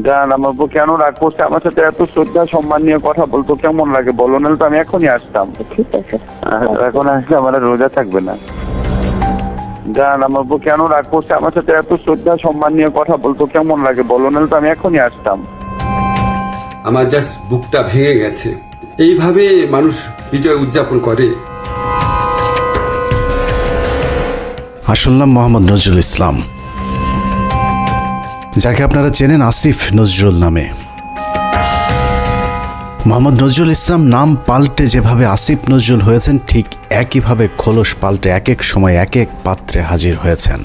জান আমার উপর কেন রাগ করছে? আমার সাথে এত শ্রদ্ধা সম্মান নিয়ে কথা বলতো কেমন লাগে বলো, নাহলে তো আমি এখনই আসতাম। ঠিক আছে। এখন আসলে আমার আর রোজা থাকবে না। জান আমার উপর কেন রাগ করছে? আমার সাথে এত শ্রদ্ধা সম্মান নিয়ে কথা বলতো কেমন লাগে বলো, নাহলে তো আমি এখনই আসতাম। আমার জাস্ট বুকটা ভেঙে গেছে। এইভাবে মানুষ বিজয় উদযাপন করে? আসল নাম মোহাম্মদ নজরুল ইসলাম, যাকে আপনারা চেনেন আসিফ নজরুল নামে। মোহাম্মদ নজরুল ইসলাম নাম পাল্টে যেভাবে আসিফ নজরুল হয়েছেন, ঠিক একইভাবে খোলস পাল্টে এক এক সময় এক এক পাত্রে হাজির হয়েছেন।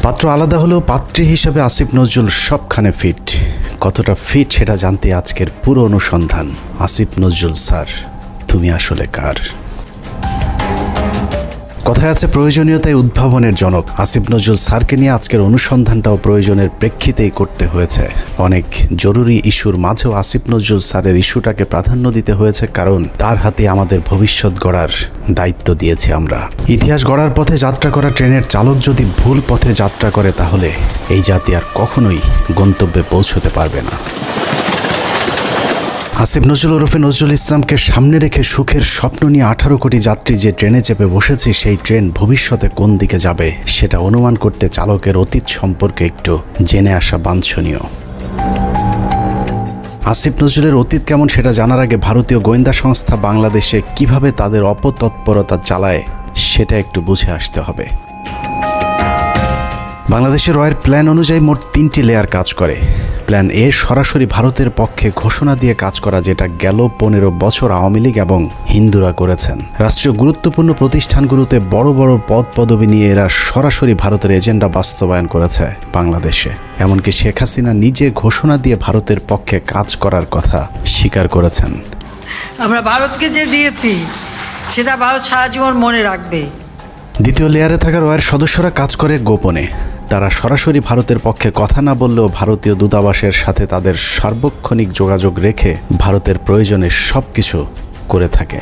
পাত্র আলাদা হলেও পাত্রী হিসেবে আসিফ নজরুল সবখানে ফিট। কতটা ফিট সেটা জানতে আজকের পুরো অনুসন্ধান। আসিফ নজরুল স্যার, তুমি আসলে কার? কথায় আছে প্রয়োজনীয়তাই উদ্ভাবনের জনক। আসিফ নজরুল স্যারকে নিয়ে আজকের অনুসন্ধানটাও প্রয়োজনের প্রেক্ষিতেই করতে হয়েছে। অনেক জরুরি ইস্যুর মাঝেও আসিফ নজরুল স্যারের ইস্যুটাকে প্রাধান্য দিতে হয়েছে, কারণ তার হাতে আমাদের ভবিষ্যৎ গড়ার দায়িত্ব দিয়েছি আমরা। ইতিহাস গড়ার পথে যাত্রা করা ট্রেনের চালক যদি ভুল পথে যাত্রা করে, তাহলে এই জাতি আর কখনোই গন্তব্যে পৌঁছতে পারবে না। আসিফ নজরুল ওরফে নজরুল ইসলামকে সামনে রেখে সুখের স্বপ্ন নিয়ে 18 কোটি যাত্রী যে ট্রেনে চেপে বসেছে, সেই ট্রেন ভবিষ্যতে কোন দিকে যাবে সেটা অনুমান করতে চালকের অতীত সম্পর্কে একটু জেনে আসা বাঞ্ছনীয়। আসিফ নজরুলের অতীত কেমন সেটা জানার আগে ভারতীয় গোয়েন্দা সংস্থা বাংলাদেশে কিভাবে তাদের অপতৎপরতা চালায় সেটা একটু বুঝে আসতে হবে। বাংলাদেশের রয়ের প্ল্যান অনুযায়ী মোট 3টি লেয়ার কাজ করে। প্ল্যান এ সরাসরি ভারতের পক্ষে ঘোষণা দিয়ে কাজ করা, যেটা গেল 15 বছর আওয়ামী লীগ এবং হিন্দুরা করেছেন। রাষ্ট্রীয় গুরুত্বপূর্ণ প্রতিষ্ঠানগুলোতে বড় বড় পদ পদবি নিয়ে এরা সরাসরি ভারতের এজেন্ডা বাস্তবায়ন করেছে বাংলাদেশে। এমনকি শেখ হাসিনা নিজে ঘোষণা দিয়ে ভারতের পক্ষে কাজ করার কথা স্বীকার করেছেন। আমরা ভারতকে যে দিয়েছি সেটা ভারত সারা জীবন মনে রাখবে। দ্বিতীয় লেয়ারে থাকা রয়ের সদস্যরা কাজ করে গোপনে। তারা সরাসরি ভারতের পক্ষে কথা না বললেও ভারতীয় দূতাবাসের সাথে তাদের সার্বক্ষণিক যোগাযোগ রেখে ভারতের প্রয়োজনে সব কিছু করে থাকে।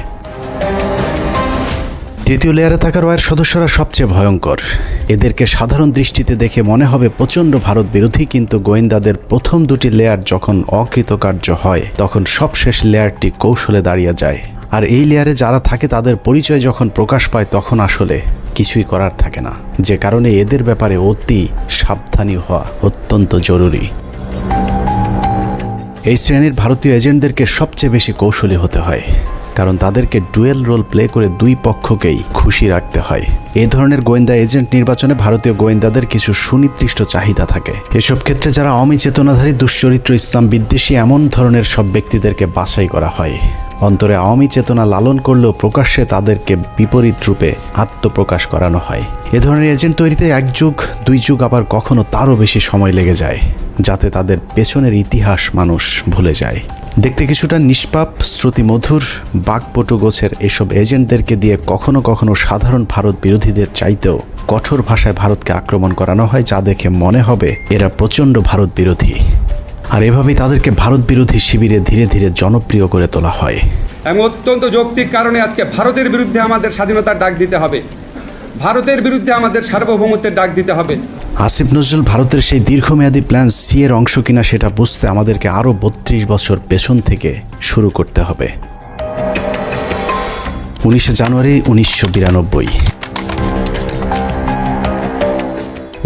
তৃতীয় লেয়ারে থাকা রয়ের সদস্যরা সবচেয়ে ভয়ঙ্কর। এদেরকে সাধারণ দৃষ্টিতে দেখে মনে হবে প্রচণ্ড ভারত বিরোধী, কিন্তু গোয়েন্দাদের প্রথম 2টি লেয়ার যখন অকৃতকার্য হয়, তখন সবশেষ লেয়ারটি কৌশলে দাঁড়িয়ে যায়। আর এই লেয়ারে যারা থাকে তাদের পরিচয় যখন প্রকাশ পায়, তখন আসলে কিছুই করার থাকে না। যে কারণে এদের ব্যাপারে অতি সাবধানী হওয়া অত্যন্ত জরুরি। এই শ্রেণীর ভারতীয় এজেন্টদেরকে সবচেয়ে বেশি কৌশলী হতে হয়, কারণ তাদেরকে ডুয়েল রোল প্লে করে দুই পক্ষকেই খুশি রাখতে হয়। এই ধরনের গোয়েন্দা এজেন্ট নির্বাচনে ভারতীয় গোয়েন্দাদের কিছু সুনির্দিষ্ট চাহিদা থাকে। এসব ক্ষেত্রে যারা আওয়ামী চেতনাধারী, দুশ্চরিত্র, ইসলাম বিদ্বেষী এমন ধরনের সব ব্যক্তিদেরকে বাছাই করা হয়। অন্তরে আওয়ামী চেতনা লালন করলেও প্রকাশ্যে তাদেরকে বিপরীত রূপে আত্মপ্রকাশ করানো হয়। এ ধরনের এজেন্ট তৈরিতে 1 যুগ 2 যুগ, আবার কখনো তারও বেশি সময় লেগে যায়, যাতে তাদের পেছনের ইতিহাস মানুষ ভুলে যায়। দেখতে কিছুটা নিষ্পাপ, শ্রুতিমধুর, বাকপটু গোছের এসব এজেন্টদেরকে দিয়ে কখনো কখনো সাধারণ ভারত বিরোধীদের চাইতেও কঠোর ভাষায় ভারতকে আক্রমণ করানো হয়, যা দেখে মনে হবে এরা প্রচণ্ড ভারত বিরোধী। আর এভাবেই তাদেরকে ভারত বিরোধী শিবিরে ধীরে ধীরে জনপ্রিয় করে তোলা হয়। এবং অত্যন্ত যৌক্তিক কারণে আজকে ভারতের বিরুদ্ধে আমাদের স্বাধীনতার ডাক দিতে হবে, ভারতের বিরুদ্ধে আমাদের সার্বভৌমত্বের ডাক দিতে হবে। আসিফ নজরুল ভারতের সেই দীর্ঘমেয়াদী প্ল্যান সি এর অংশ কিনা সেটা বুঝতে আমাদেরকে আরও 32 বছর পেছন থেকে শুরু করতে হবে। 19 জানুয়ারি 1992।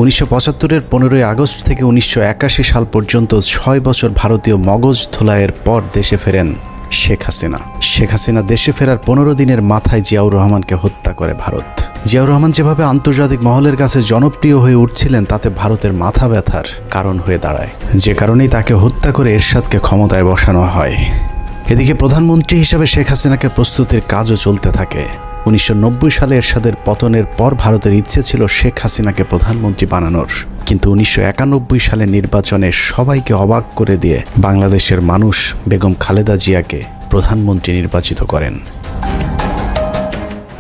1975-এর 15 আগস্ট থেকে 1981 সাল পর্যন্ত 6 বছর ভারতীয় মগজ ধোলাইয়ের পর দেশে ফেরেন শেখ হাসিনা। শেখ হাসিনা দেশে ফেরার 15 দিনের মাথায় জিয়াউর রহমানকে হত্যা করে ভারত। জিয়াউর রহমান যেভাবে আন্তর্জাতিক মহলের কাছে জনপ্রিয় হয়ে উঠছিলেন, তাতে ভারতের মাথা ব্যথার কারণ হয়ে দাঁড়ায়, যে কারণেই তাকে হত্যা করে এরশাদকে ক্ষমতায় বসানো হয়। এদিকে প্রধানমন্ত্রী হিসেবে শেখ হাসিনাকে প্রস্তুতির কাজও চলতে থাকে। 1990 সালে এরশাদের পতনের পর ভারতের ইচ্ছে ছিল শেখ হাসিনাকে প্রধানমন্ত্রী বানানোর, কিন্তু 1991 সালে নির্বাচনে সবাইকে অবাক করে দিয়ে বাংলাদেশের মানুষ বেগম খালেদা জিয়াকে প্রধানমন্ত্রী নির্বাচিত করেন।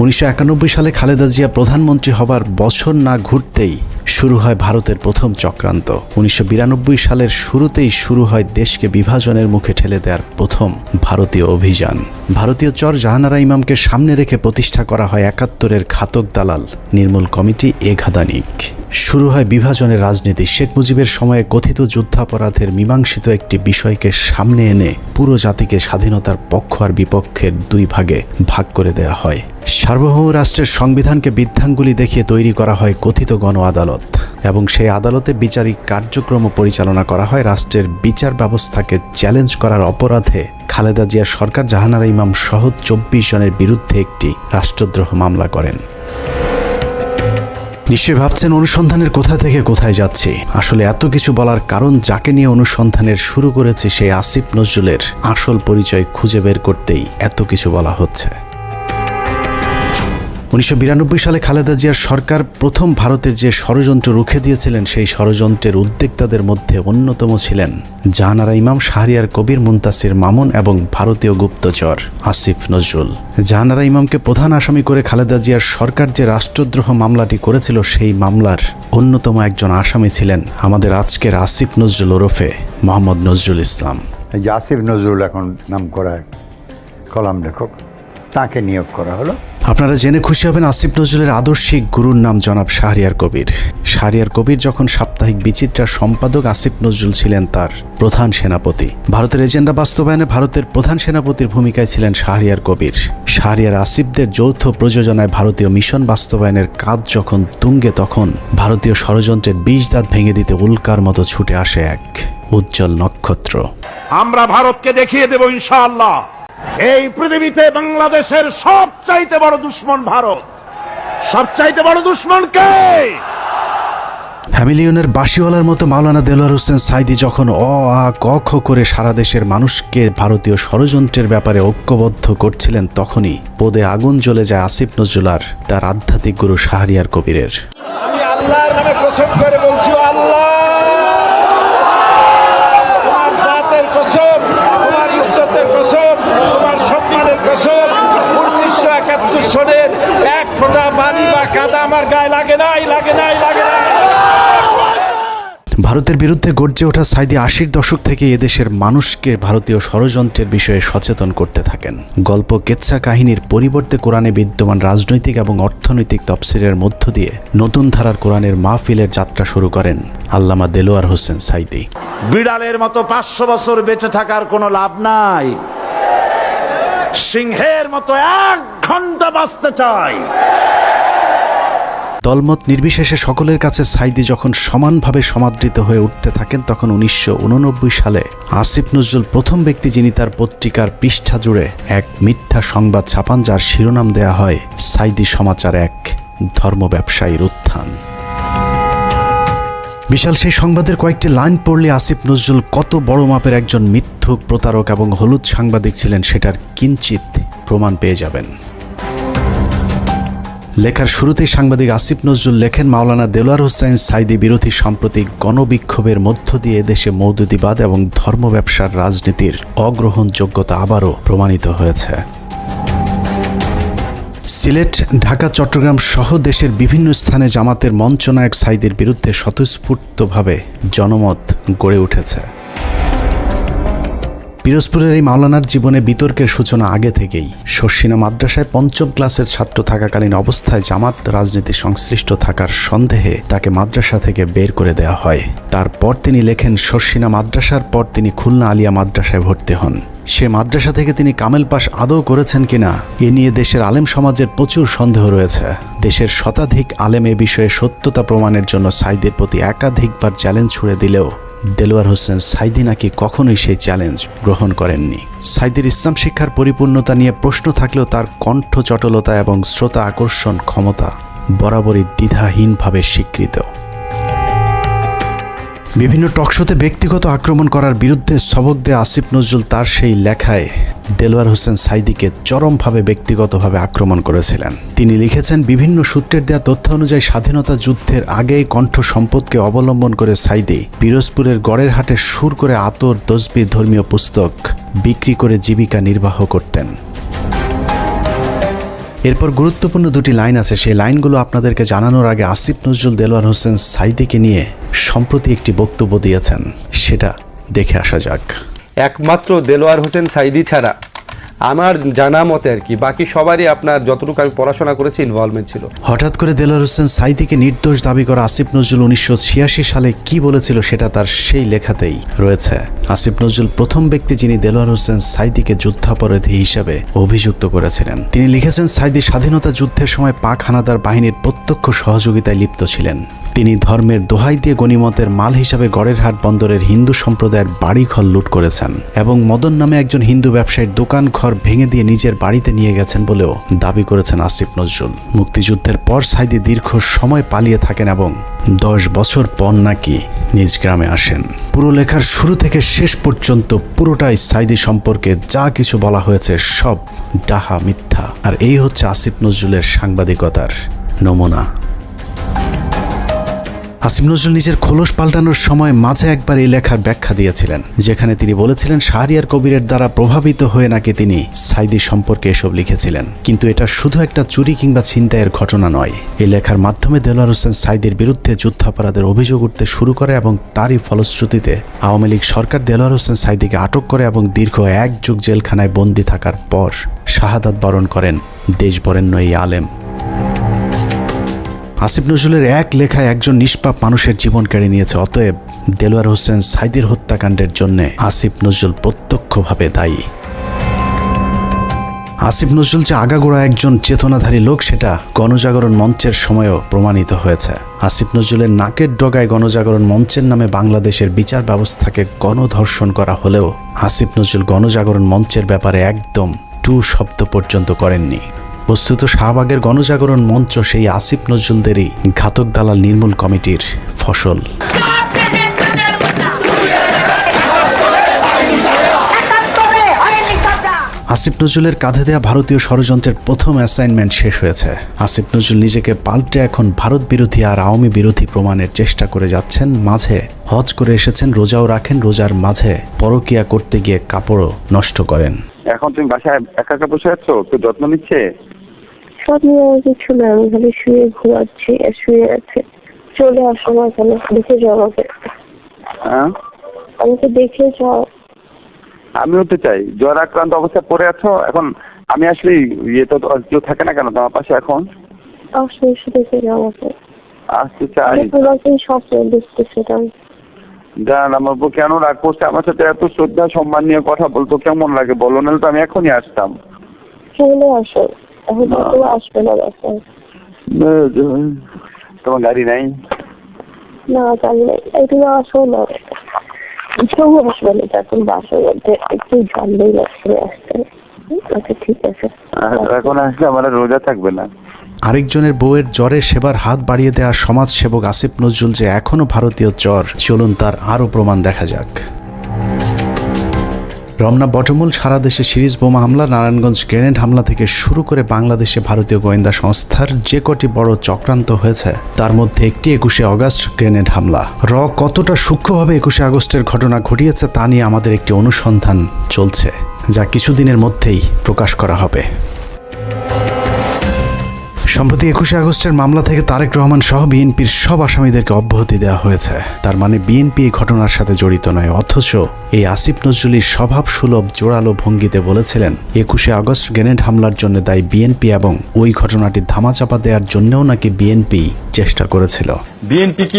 1991 সালে খালেদা জিয়া প্রধানমন্ত্রী হবার বছর না ঘুরতেই শুরু হয় ভারতের প্রথম চক্রান্ত। 1992 সালের শুরুতেই শুরু হয় দেশকে বিভাজনের মুখে ঠেলে দেওয়ার প্রথম ভারতীয় অভিযান। ভারতীয় চর জাহানারা ইমামকে সামনে রেখে প্রতিষ্ঠা করা হয় 71-এর ঘাতক দালাল নির্মূল কমিটি এ ঘাদানিক। শুরু হয় বিভাজনের রাজনীতি। শেখ মুজিবের সময়ে কথিত যুদ্ধাপরাধের মীমাংসিত একটি বিষয়কে সামনে এনে পুরো জাতিকে স্বাধীনতার পক্ষ আর বিপক্ষের দুই ভাগে ভাগ করে দেয়া হয়। সার্বভৌম রাষ্ট্রের সংবিধানকে বৃদ্ধাঙ্গুলি দেখিয়ে তৈরি করা হয় কথিত গণ আদালত, এবং সেই আদালতে বিচারিক কার্যক্রম পরিচালনা করা হয় রাষ্ট্রের বিচার ব্যবস্থাকে চ্যালেঞ্জ করার অপরাধে খালেদা জিয়া সরকার জাহানারা ইমাম সহ 24 জনের বিরুদ্ধে একটি রাষ্ট্রদ্রোহ মামলা করেন। নিশ্চয়ই ভাবছেন অনুসন্ধানের কোথা থেকে কোথায় যাচ্ছি। আসলে এত কিছু বলার কারণ, যাকে নিয়ে অনুসন্ধানের শুরু করেছে সেই আসিফ নজরুলের আসল পরিচয় খুঁজে বের করতেই এত কিছু বলা হচ্ছে। 1992 সালে খালেদা জিয়ার সরকার প্রথম ভারতের যে ষড়যন্ত্র রুখে দিয়েছিলেন, সেই ষড়যন্ত্রের উদ্যোক্তাদের মধ্যে অন্যতম ছিলেন জাহানারা ইমাম, শাহরিয়ার কবির, মুনতাসির মামুন এবং ভারতীয় গুপ্তচর আসিফ নজরুল। জাহানারা ইমামকে প্রধান আসামি করে খালেদা জিয়ার সরকার যে রাষ্ট্রদ্রোহ মামলাটি করেছিল, সেই মামলার অন্যতম একজন আসামি ছিলেন আমাদের আজকের আসিফ নজরুল ওরফে মোহাম্মদ নজরুল ইসলাম। এই যে আসিফ নজরুল এখন নাম করা কলাম লেখক, তাকে নিয়োগ করা হলো। আপনারা জেনে খুশি হবেন, আসিফ নজরুলের আদর্শিক গুরুর নাম জনাব শাহরিয়ার কবির। শাহরিয়ার কবির যখন সাপ্তাহিক বিচিত্রার সম্পাদক, আসিফ নজরুল ছিলেন তার প্রধান সেনাপতি। ভারতের এজেন্ডা বাস্তবায়নে ভারতের প্রধান সেনাপতির ভূমিকায় ছিলেন শাহরিয়ার কবির। শাহরিয়ার আসিফদের যৌথ প্রযোজনায় ভারতীয় মিশন বাস্তবায়নের কাজ যখন তুঙ্গে, তখন ভারতীয় ষড়যন্ত্রের বিষ দাঁত ভেঙে দিতে উল্কার মতো ছুটে আসে এক উজ্জ্বল নক্ষত্র। আমরা ভারতকে দেখিয়ে দেব ইনশাআল্লাহ, এই পৃথিবীতে বাংলাদেশের সবচাইতে বড় দুশ্মন ভারত। সবচাইতে বড় দুশ্মন কে? ফ্যামিলিয়নের বাঁশিওয়ালার মতো মাওলানা দেলোয়ার হোসেন সাঈদী যখন আ ক খ করে সারা দেশের মানুষকে ভারতীয় ষড়যন্ত্রের ব্যাপারে ঐক্যবদ্ধ করছিলেন, তখনই পদে আগুন জ্বলে যায় আসিফ নজরুল আর তার আধ্যাত্মিক গুরু শাহরিয়ার কবিরের। আমি আল্লাহর নামে কসম করে বলছি, আল্লাহ তোমার জাতের কসম, তোমার ইজ্জতের কসম, তোমার সম্মানের কসম, 1971 সনের এক ফোঁটা বালি বা কাদা আমার গায়ে লাগে নাই, লাগে নাই, লাগে নাই। ভারতের বিরুদ্ধে গর্জে ওঠা সাঈদী 80-র দশক থেকে এদেশের মানুষকে ভারতীয় ষড়যন্ত্রের বিষয়ে সচেতন করতে থাকেন। গল্প, কেচ্ছা কাহিনীর পরিবর্তে কোরআনে বিদ্যমান রাজনৈতিক এবং অর্থনৈতিক তফসিরের মধ্য দিয়ে নতুন ধারার কোরআনের মাহফিলের যাত্রা শুরু করেন আল্লামা দেলোয়ার হোসেন সাঈদী। বিড়ালের মতো 500 বছর বেঁচে থাকার কোনো লাভ নাই, সিংহের মতো 1 ঘন্টা বাঁচতে চাই। দলমত নির্বিশেষে সকলের কাছে সাঈদী যখন সমানভাবে সমাদৃত হয়ে উঠতে থাকেন, তখন 1989 সালে আসিফ নজরুল প্রথম ব্যক্তি যিনি তার পত্রিকার পৃষ্ঠা জুড়ে এক মিথ্যা সংবাদ ছাপান, যার শিরোনাম দেয়া হয় সাঈদী সমাচার, এক ধর্ম ব্যবসায়ীর উত্থান। বিশাল সেই সংবাদের কয়েকটি লাইন পড়লে আসিফ নজরুল কত বড় মাপের একজন মিথ্যুক, প্রতারক এবং হলুদ সাংবাদিক ছিলেন সেটার কিঞ্চিত প্রমাণ পেয়ে যাবেন। লেখার শুরুতেই সাংবাদিক আসিফ নজরুল লেখেন, মাওলানা দেলোয়ার হোসেন সাঈদী বিরোধী সাম্প্রতিক গণবিক্ষোভের মধ্য দিয়ে দেশে মওদুদিবাদ এবং ধর্ম ব্যবসার রাজনীতির অগ্রহণযোগ্যতা আবারও প্রমাণিত হয়েছে। সিলেট, ঢাকা, চট্টগ্রাম সহ দেশের বিভিন্ন স্থানে জামাতের মঞ্চনায়ক সাঈদীর বিরুদ্ধে স্বতঃস্ফূর্তভাবে জনমত গড়ে উঠেছে। পিরোজপুরের এই মাওলানার জীবনে বিতর্কের সূচনা আগে থেকেই। শর্ষিনা মাদ্রাসায় 5ম ক্লাসের ছাত্র থাকাকালীন অবস্থায় জামাত রাজনীতি সংশ্লিষ্ট থাকার সন্দেহে তাকে মাদ্রাসা থেকে বের করে দেওয়া হয়। তারপর তিনি লেখেন, শর্ষিনা মাদ্রাসার পর তিনি খুলনা আলিয়া মাদ্রাসায় ভর্তি হন। সে মাদ্রাসা থেকে তিনি কামেল পাশ আদৌ করেছেন কিনা এ নিয়ে দেশের আলেম সমাজের প্রচুর সন্দেহ রয়েছে। দেশের শতাধিক আলেম এ বিষয়ে সত্যতা প্রমাণের জন্য সাঈদীর প্রতি একাধিকবার চ্যালেঞ্জ ছুড়ে দিলেও দেলোয়ার হোসেন সাঈদী নাকি কখনোই সেই চ্যালেঞ্জ গ্রহণ করেননি। সাঈদীর ইসলাম শিক্ষার পরিপূর্ণতা নিয়ে প্রশ্ন থাকলেও তার কণ্ঠ চটলতা এবং শ্রোতা আকর্ষণ ক্ষমতা বরাবরই দ্বিধাহীনভাবে স্বীকৃত। বিভিন্ন টকশোতে ব্যক্তিগত আক্রমণ করার বিরুদ্ধে সবক দেয়া আসিফ নজরুল তার সেই লেখায় দেলোয়ার হোসেন সাঈদীকে চরমভাবে ব্যক্তিগতভাবে আক্রমণ করেছিলেন। তিনি লিখেছেন, বিভিন্ন সূত্রের দেয়া তথ্য অনুযায়ী স্বাধীনতা যুদ্ধের আগেই কণ্ঠ সম্পদকে অবলম্বন করে সাঈদী পিরোজপুরের গড়ের হাটে সুর করে আতর, তসবিহ, ধর্মীয় পুস্তক বিক্রি করে জীবিকা নির্বাহ করতেন। এরপর গুরুত্বপূর্ণ দুটি লাইন আছে, সেই লাইনগুলো আপনাদেরকে জানানোর আগে আসিফ নজরুল দেলোয়ার হোসেন সাঈদীকে নিয়ে সম্প্রতি একটি বক্তব্য দিয়েছেন, সেটা দেখে আসা যাক। একমাত্র দেলোয়ার হোসেন সাঈদী ছাড়া আমার জানা মতে আর কি, বাকি সবারই আপনার যতটুকু আমি পড়াশোনা করেছি ইনভলভমেন্ট ছিল। হঠাৎ করে দেলোয়ার হোসেন সাঈদীকে নির্দোষ দাবি করা আসিফ নজরুল 1986 সালে কি বলেছিল সেটা তার সেই লেখাতেই রয়েছে। আসিফ নজরুল প্রথম ব্যক্তি যিনি দেলোয়ার হোসেন সাঈদীকে যুদ্ধাপরাধী হিসেবে অভিযুক্ত করেছিলেন। তিনি লিখেছেন, সাঈদী স্বাধীনতা যুদ্ধের সময় পাক হানাদার বাহিনীর প্রত্যক্ষ সহযোগিতায় লিপ্ত ছিলেন। তিনি ধর্মের দোহাই দিয়ে গনিমতের মাল হিসাবে গড়েরহাট বন্দরের হিন্দু সম্প্রদায়ের বাড়িঘর লুট করেছেন এবং মদন নামে একজন হিন্দু ব্যবসায়ীর দোকান ঘর ভেঙে দিয়ে নিজের বাড়িতে নিয়ে গেছেন বলেও দাবি করেছেন আসিফ নজরুল। মুক্তিযুদ্ধের পর সাঈদী দীর্ঘ সময় পালিয়ে থাকেন এবং 10 বছর পর নাকি নিজ গ্রামে আসেন। পুরো লেখার শুরু থেকে শেষ পর্যন্ত পুরোটাই সাঈদী সম্পর্কে যা কিছু বলা হয়েছে সব ডাহা মিথ্যা। আর এই হচ্ছে আসিফ নজরুলের সাংবাদিকতার নমুনা। আসিফ নজরুল নিজের খোলস পাল্টানোর সময় মাঝে একবার এই লেখার ব্যাখ্যা দিয়েছিলেন, যেখানে তিনি বলেছিলেন শাহরিয়ার কবিরের দ্বারা প্রভাবিত হয়ে নাকি তিনি সাঈদী সম্পর্কে এসব লিখেছিলেন। কিন্তু এটা শুধু একটা চুরি কিংবা ছিনতাইয়ের ঘটনা নয়। এই লেখার মাধ্যমে দেলোয়ার হোসেন সাঈদীর বিরুদ্ধে যুদ্ধাপরাধের অভিযোগ উঠতে শুরু করে এবং তারই ফলশ্রুতিতে আওয়ামী লীগ সরকার দেলোয়ার হোসেন সাঈদীকে আটক করে এবং দীর্ঘ 1 যুগ জেলখানায় বন্দী থাকার পর শাহাদাত বরণ করেন দেশবরেণ্য এই আলেম। আসিফ নজরুলের এক লেখায় একজন নিষ্পাপ মানুষের জীবন কেড়ে নিয়েছে। অতএব দেলোয়ার হোসেন সাঈদীর হত্যাকাণ্ডের জন্য আসিফ নজরুল প্রত্যক্ষভাবে দায়ী। আসিফ নজরুল যে আগাগোড়া একজন চেতনাধারী লোক সেটা গণজাগরণ মঞ্চের সময়ও প্রমাণিত হয়েছে। আসিফ নজরুলের নাকের ডগায় গণজাগরণ মঞ্চের নামে বাংলাদেশের বিচার ব্যবস্থাকে গণধর্ষণ করা হলেও আসিফ নজরুল গণজাগরণ মঞ্চের ব্যাপারে একদম টু শব্দ পর্যন্ত করেননি। বস্তুত শাহবাগের গণজাগরণ মঞ্চ সেই আসিফ নজরুলদেরই ঘাতক দালাল নির্মূল কমিটির ফসল। আসিফ নজরুলের কাঁধে দেয়া ভারতীয় ষড়যন্ত্রের প্রথম অ্যাসাইনমেন্ট শেষ হয়েছে। আসিফ নজরুল নিজেকে পাল্টে এখন ভারত বিরোধী আর আওয়ামী বিরোধী প্রমাণের চেষ্টা করে যাচ্ছেন। মাঝে হজ করে এসেছেন, রোজাও রাখেন, রোজার মাঝে পরকিয়া করতে গিয়ে কাপড়ও নষ্ট করেন। এখন তুমি বাসায় একা একা বসে আছো, তো যত্ন নিচ্ছে? যত্ন কিছু না, আমি খালি শুয়ে ঘুমাচ্ছি আর শুয়ে আছে। চলে আসো না কেন, দেখে যাও আমাকে। হ্যাঁ, আমাকে দেখে যাও। আমিও তো চাই। জ্বর আক্রান্ত অবস্থায় পড়ে আছো এখন। আমি আসলে ইয়ে তো কেউ থাকে না কেন তোমার পাশে এখন? আসো, এসে দেখে যাও আমাকে। আসতে চাই। তোমাকে স্বপ্ন দেখতেছিলাম। জান, আমার বউ কেন রাগ করছে আমার সাথে? এত শ্রদ্ধা সম্মান নিয়ে কথা বলতো কেমন লাগে বলো, নাহলে তো আমি এখনই আসতাম। চলে আসো, এখন তো আসবে না বাসায়। তোমার গাড়ি নাই? না, জানি না। এই তুমি আসো না, কেউ আসবে না এখন বাসার মধ্যে। একটু জানলেই লাগছে আসতে। আচ্ছা ঠিক আছে, এখন আসলে আমার রোজা থাকবে না। আরেকজনের বউয়ের জ্বরে সেবার হাত বাড়িয়ে দেওয়া সমাজসেবক আসিফ নজরুল যে এখনো ভারতীয় জ্বর, চলুন তার আরও প্রমাণ দেখা যাক। রমনা বটমূল সারা দেশে সিরিজ বোমা হামলা, নারায়ণগঞ্জ গ্রেনেড হামলা থেকে শুরু করে বাংলাদেশে ভারতীয় গোয়েন্দা সংস্থার যে কটি বড় চক্রান্ত হয়েছে তার মধ্যে একটি 21শে আগস্ট গ্রেনেড হামলা। কতটা সূক্ষ্মভাবে 21শে আগস্টের ঘটনা ঘটিয়েছে তা নিয়ে আমাদের একটি অনুসন্ধান চলছে, যা কিছুদিনের মধ্যেই প্রকাশ করা হবে। সম্প্রতি 21শে আগস্টের মামলা থেকে তারেক রহমান সহ বিএনপির সব আসামিদেরকে অব্যাহতি দেওয়া হয়েছে। তার মানে বিএনপি এই ঘটনার সাথে জড়িত নয়। অথচ এই আসিফ নজরুলের স্বভাব সুলভ জোরালো ভঙ্গিতে বলেছিলেন 21শে আগস্ট গ্রেনেড হামলার জন্য দায়ী বিএনপি এবং ওই ঘটনাটি ধামাচাপা দেওয়ার জন্যও নাকি বিএনপি চেষ্টা করেছিল। বিএনপি কি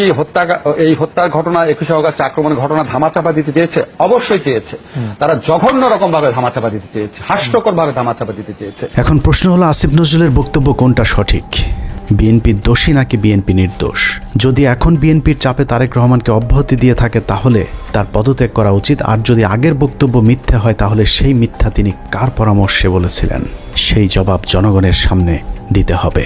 এই হত্যার ঘটনা 21শে আগস্ট আক্রমণের ঘটনা ধামাচাপা দিতে চেয়েছে? অবশ্যই চেয়েছে। তারা জঘন্য রকম ভাবে ধামাচাপা দিতে চেয়েছে, হাস্যকর ভাবে ধামাচাপা দিতে চেয়েছে। এখন প্রশ্ন হলো আসিফ নজরুলের বক্তব্য কোনটা সঠিক? বিএনপি দোষী নাকি বিএনপি নির্দোষ? যদি এখন বিএনপির চাপে তারেক রহমানকে অব্যাহতি দিয়ে থাকে তাহলে তার পদত্যাগ করা উচিত। আর যদি আগের বক্তব্য মিথ্যা হয় তাহলে সেই মিথ্যা তিনি কার পরামর্শে বলেছিলেন সেই জবাব জনগণের সামনে দিতে হবে।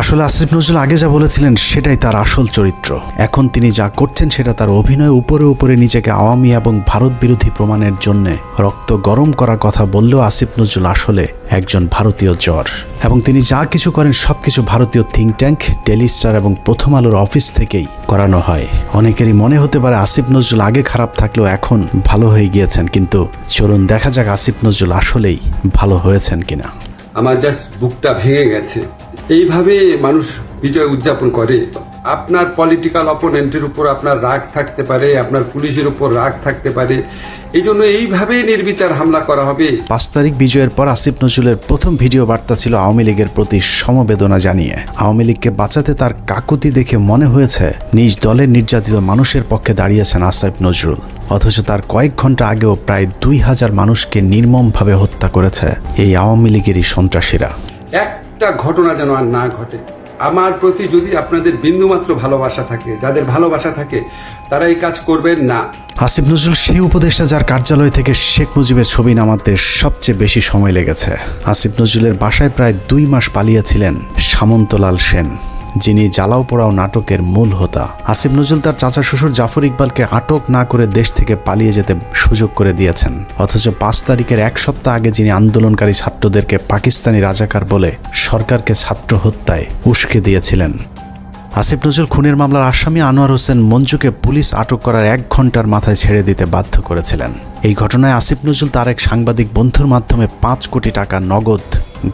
আসলে আসিফ নজরুল আগে যা বলেছিলেন সেটাই তার আসল চরিত্র। এখন তিনি যা করছেন সেটা তার অভিনয়। উপরে উপরে নিজেকে আওয়ামী এবং ভারত বিরোধী প্রমাণের জন্য রক্ত গরম করার কথা বললেও আসিফ নজরুল আসলে একজন ভারতীয় জ্বর এবং তিনি যা কিছু করেন সবকিছু ভারতীয় থিঙ্ক ট্যাঙ্ক, ডেইলি স্টার এবং প্রথম আলোর অফিস থেকেই করানো হয়। অনেকেরই মনে হতে পারে আসিফ নজরুল আগে খারাপ থাকলেও এখন ভালো হয়ে গিয়েছেন, কিন্তু চলুন দেখা যাক আসিফ নজরুল আসলেই ভালো হয়েছেন কিনা। আমার জাস্ট বুকটা ভেঙে গেছে। এইভাবে মানুষ বিজয় উদযাপন করে, আপনার পলিটিক্যাল অপোনেন্টের উপর আপনার রাগ থাকতে পারে, আপনার পুলিশের উপর রাগ থাকতে পারে, এই জন্য এইভাবেই নির্বিচার হামলা করা হবে। 5 তারিখ বিজয়ের পর আসিফ নজরুলের প্রথম ভিডিও বার্তা ছিল আওয়ামী লীগের প্রতি সমবেদনা জানিয়ে। আওয়ামী লীগকে বাঁচাতে তার কাকুতি দেখে মনে হয়েছে নিজ দলের নির্যাতিত মানুষের পক্ষে দাঁড়িয়েছেন আসিফ নজরুল। অথচ তার কয়েক ঘন্টা আগেও প্রায় 2000 মানুষকে নির্মমভাবে হত্যা করেছে এই আওয়ামী লীগেরই সন্ত্রাসীরা। একটা ঘটনা যেন আর না ঘটে। আমার প্রতি যদি আপনাদের বিন্দুমাত্র ভালোবাসা থাকে, যাদের ভালোবাসা থাকে, তারা এই কাজ করবেন না। আসিফ নজরুল সেই উপদেষ্টা যার কার্যালয় থেকে শেখ মুজিবের ছবি নামাতে সবচেয়ে বেশি সময় লেগেছে। আসিফ নজরুলের বাসায় প্রায় 2 মাস পালিয়েছিলেন সামন্তলাল সেন, যিনি জ্বালাও পোড়াও নাটকের মূল হোতা। আসিফ নজরুল তার চাচা শ্বশুর জাফর ইকবালকে আটক না করে দেশ থেকে পালিয়ে যেতে সুযোগ করে দিয়েছেন। অথচ 5 তারিখের 1 সপ্তাহ আগে যিনি আন্দোলনকারী ছাত্রদেরকে পাকিস্তানি রাজাকার বলে সরকারকে ছাত্র হত্যায় উস্কে দিয়েছিলেন। আসিফ নজরুল খুনের মামলার আসামি আনোয়ার হোসেন মঞ্জুকে পুলিশ আটক করার 1 ঘন্টার মাথায় ছেড়ে দিতে বাধ্য করেছিলেন। এই ঘটনায় আসিফ নজরুল তার এক সাংবাদিক বন্ধুর মাধ্যমে 5 কোটি টাকা নগদ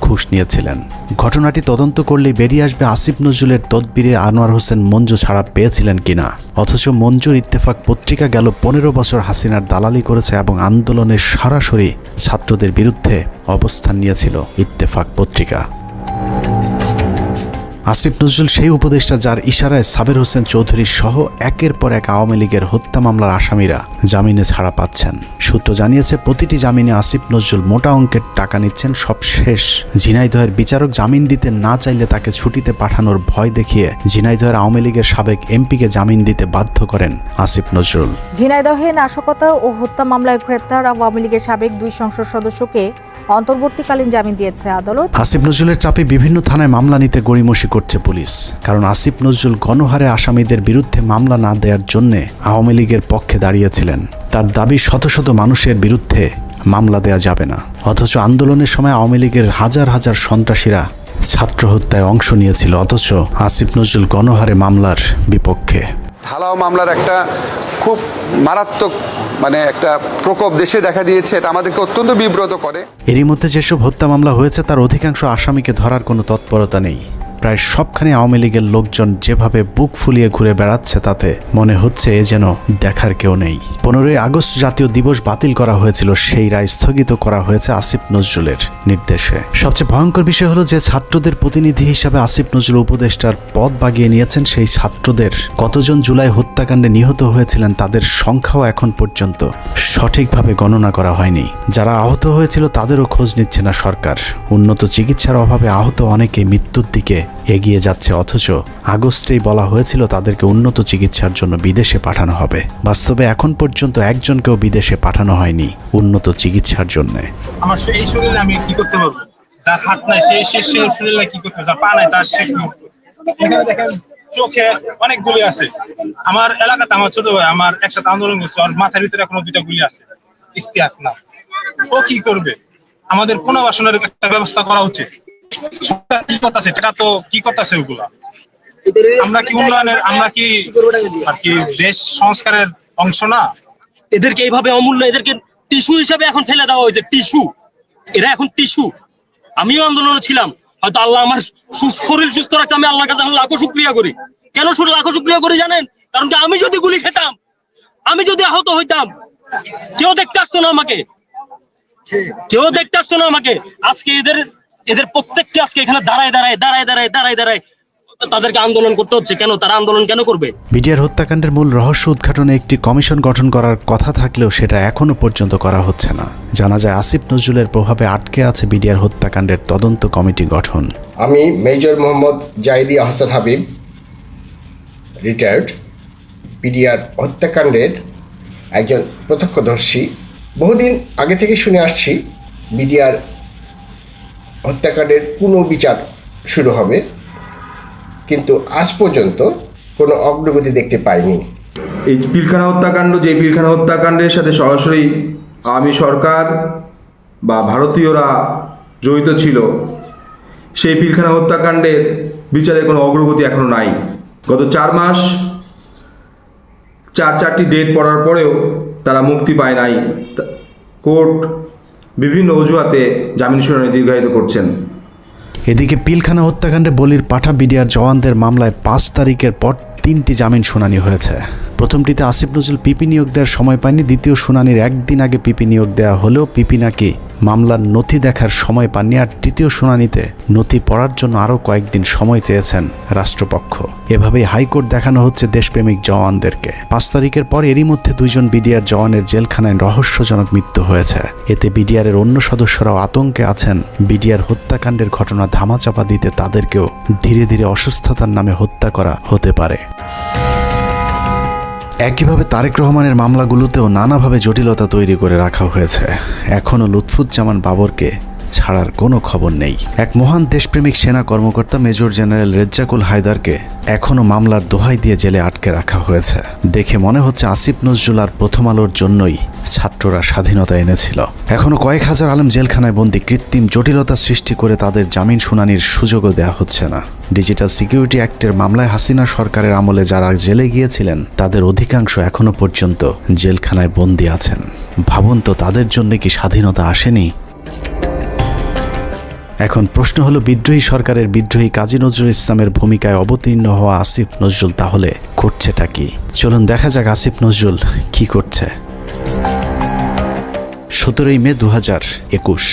ঘুষ নিয়েছিলেন। ঘটনাটি তদন্ত করলেই বেরিয়ে আসবে আসিফ নজরুলের তদবিরে আনোয়ার হোসেন মঞ্জু ছাড়া পেয়েছিলেন কিনা। অথচ মঞ্জুর ইত্তেফাক পত্রিকা গেল 15 বছর হাসিনার দালালি করেছে এবং আন্দোলনের সরাসরি ছাত্রদের বিরুদ্ধে অবস্থান নিয়েছিল ইত্তেফাক পত্রিকা। আসিফ নজরুল সেই উপদেষ্টা যার ইশারায় সাবের হোসেন চৌধুরী সহ একের পর এক আওয়ামী লীগের হত্যা মামলার আসামিরা জামিনে ছাড়া পাচ্ছেন। সূত্র জানিয়েছে প্রতিটি জামিনে আসিফ নজরুল মোটা অঙ্কের টাকা নিচ্ছেন। সব শেষ ঝিনাইদহের বিচারক জামিন দিতে না চাইলে তাকে ছুটিতে পাঠানোর ভয় দেখিয়ে ঝিনাইদহের আওয়ামী লীগের সাবেক এমপিকে জামিন দিতে বাধ্য করেন আসিফ নজরুল। ঝিনাইদহে নাশকতা ও হত্যা মামলায় গ্রেপ্তার আওয়ামী লীগের সাবেক 2 সংসদ সদস্যকে অন্তর্বর্তীকালীন জামিন দিয়েছে আদালত। আসিফ নজরুলের চাপে বিভিন্ন থানায় মামলা নিতে গড়িমসি করছে পুলিশ। কারণ আসিফ নজরুল গণহারে আসামিদের বিরুদ্ধে মামলা না দেওয়ার জন্য আওয়ামী লীগের পক্ষে দাঁড়িয়েছিলেন। তার দাবি শত শত মানুষের বিরুদ্ধে মামলা দেয়া যাবে না। অথচ আন্দোলনের সময় আওয়ামী লীগের হাজার হাজার সন্ত্রাসীরা ছাত্র হত্যায় অংশ নিয়েছিল। অথচ আসিফ নজরুল গণহারে মামলার বিপক্ষে। ঢালাও মামলার একটা খুব মারাত্মক একটা প্রকোপ দেশে দেখা দিয়েছে, এটা আমাদেরকে অত্যন্ত বিব্রত করে। এরই মধ্যে যেসব হত্যা মামলা হয়েছে তার অধিকাংশ আসামিকে ধরার কোনো তৎপরতা নেই। প্রায় সবখানে আওয়ামী লীগের লোকজন যেভাবে বুক ফুলিয়ে ঘুরে বেড়াচ্ছে তাতে মনে হচ্ছে এ যেন দেখার কেউ নেই। 15ই আগস্ট জাতীয় দিবস বাতিল করা হয়েছিল, সেই রায় স্থগিত করা হয়েছে আসিফ নজরুলের নির্দেশে। সবচেয়ে ভয়ঙ্কর বিষয় হলো যে ছাত্রদের প্রতিনিধি হিসাবে আসিফ নজরুল উপদেষ্টার পদ বাগিয়ে নিয়েছেন। সেই ছাত্রদের কতজন জুলাই হত্যাকাণ্ডে নিহত হয়েছিলেন তাদের সংখ্যাও এখন পর্যন্ত সঠিকভাবে গণনা করা হয়নি। যারা আহত হয়েছিল তাদেরও খোঁজ নিচ্ছে না সরকার। উন্নত চিকিৎসার অভাবে আহত অনেকে মৃত্যুর দিকে এগিয়ে যাচ্ছে। অথচ আগস্টেই বলা হয়েছিল তাদেরকে উন্নত চিকিৎসার জন্য বিদেশে পাঠানো হবে। বাস্তবে এখন পর্যন্ত একজনকেও বিদেশে পাঠানো হয়নি উন্নত চিকিৎসার জন্য। আমার এই শরীরে আমি কি করতে পারবো? যার হাত নাই সেই শরীরে কি করতে পারবে? যার পা নাই তার সে কি করবে? এখানে দেখেন চোখে অনেক গুলি আছে। আমার এলাকাতে আমার ছোট ভাই আমার একসাথে আন্দোলন করছে, ওর মাথার ভিতরে এখনো 2টা গুলি আছে। ইস্তিয়াক না, ও কি করবে? আমাদের পুনর্বাসনের একটা ব্যবস্থা করা উচিত। কি করতেছে টাকা তো কি করতেছে ওগুলা? আমরা কি উন্নয়নের, আমরা কি আর কি দেশ সংস্কারের অংশ না? এদেরকে এইভাবে অমূল্য, এদেরকে টিস্যু হিসাবে এখন ফেলে দেওয়া হয়েছে। টিস্যু, এরা এখন টিস্যু। আমিও আন্দোলনে ছিলাম, হয়তো আল্লাহ আমার শরীর সুস্থ রাখছে, আমি আল্লাহর কাছে লাখো শুকরিয়া করি। কেন লাখো শুকরিয়া করি জানেন? কারণ কি আমি যদি গুলি খেতাম, আমি যদি আহত হইতাম, কেউ দেখতে আসতো না আমাকে, কেউ দেখতে আসতো না আমাকে। আজকে এদের প্রত্যেককে আজকে এখানে দাঁড়ায় তাদেরকে আন্দোলন করতে হচ্ছে। কেন তারা আন্দোলন কেন করবে? বিডিআর হত্যাকাণ্ডের মূল রহস্য উদ্ঘাটনে একটি কমিশন গঠন করার কথা থাকলেও সেটা এখনো পর্যন্ত করা হচ্ছে না। জানা যায় আসিফ নজরুলের প্রভাবে আটকে আছে বিডিআর হত্যাকাণ্ডের তদন্ত কমিটি গঠন। আমি major Mohammad Zahidi Ahsan Habib, retired, BDR হত্যাকাণ্ডের একজন প্রত্যক্ষদর্শী। বহুদিন আগে থেকে শুনে আসছি বিডিআর হত্যাকাণ্ডের পুনর্বিচার শুরু হবে, কিন্তু আজ পর্যন্ত কোনো অগ্রগতি দেখতে পাইনি। এই পিলখানা হত্যাকাণ্ড, যে পিলখানা হত্যাকাণ্ডের সাথে সরাসরি আওয়ামী সরকার বা ভারতীয়রা জড়িত ছিল, সেই পিলখানা হত্যাকাণ্ডের বিচারের কোনো অগ্রগতি এখনও নাই। গত 4 মাস 4টি ডেট পড়ার পরেও তারা মুক্তি পায় নাই। কোর্ট বিভিন্ন অজুহাতে জামিন শুনানি দীর্ঘায়িত করছেন। এদিকে পিলখানা হত্যাকাণ্ডে বলির পাঠা বিডিআর জওয়ানদের মামলায় 5 তারিখের পর 3টি জামিন শুনানি হয়েছে। প্রথমটিতে আসিফ নজরুল পিপি নিয়োগ দেওয়ার সময় পায়নি। দ্বিতীয় শুনানির একদিন আগে পিপি নিয়োগ দেওয়া হলেও পিপি নাকি মামলার নথি দেখার সময় পাননি। আর তৃতীয় শুনানিতে নথি পড়ার জন্য আরও কয়েকদিন সময় চেয়েছেন রাষ্ট্রপক্ষ। এভাবেই হাইকোর্ট দেখানো হচ্ছে দেশপ্রেমিক জওয়ানদেরকে। 5 তারিখের পর এরই মধ্যে 2 জন বিডিআর জওয়ানের জেলখানায় রহস্যজনক মৃত্যু হয়েছে। এতে বিডিআরের অন্য সদস্যরাও আতঙ্কে আছেন বিডিআর হত্যাকাণ্ডের ঘটনা ধামাচাপা দিতে তাদেরকেও ধীরে ধীরে অসুস্থতার নামে হত্যা করা হতে পারে। একইভাবে তারেক রহমানের মামলাগুলোতেও নানাভাবে জটিলতা তৈরি করে রাখা হয়েছে। এখনও লুৎফুজ্জামান বাবরকে ছাড়ার কোনো খবর নেই। এক মহান দেশপ্রেমিক সেনা কর্মকর্তা মেজর জেনারেল রেজ্জাকুল হায়দারকে এখনও মামলার দোহাই দিয়ে জেলে আটকে রাখা হয়েছে। দেখে মনে হচ্ছে আসিফ নজরুল আর প্রথম আলোর জন্যই ছাত্ররা স্বাধীনতা এনেছিল। এখনও কয়েক হাজার আলেম জেলখানায় বন্দী। কৃত্রিম জটিলতা সৃষ্টি করে তাদের জামিন শুনানির সুযোগও দেওয়া হচ্ছে না। ডিজিটাল সিকিউরিটি অ্যাক্টের মামলায় হাসিনা সরকারের আমলে যারা জেলে গিয়েছিলেন তাদের অধিকাংশ এখনও পর্যন্ত জেলখানায় বন্দী আছেন। ভাবুন তো, তাদের জন্য কি স্বাধীনতা আসেনি? এখন প্রশ্ন হলো, বিদ্রোহী সরকারের বিদ্রোহী কাজী নজরুল ইসলামের ভূমিকায় অবতীর্ণ হওয়া আসিফ নজরুল তাহলে করছেটা কি? চলুন দেখা যাক আসিফ নজরুল কি করছে। 17 মে 2021।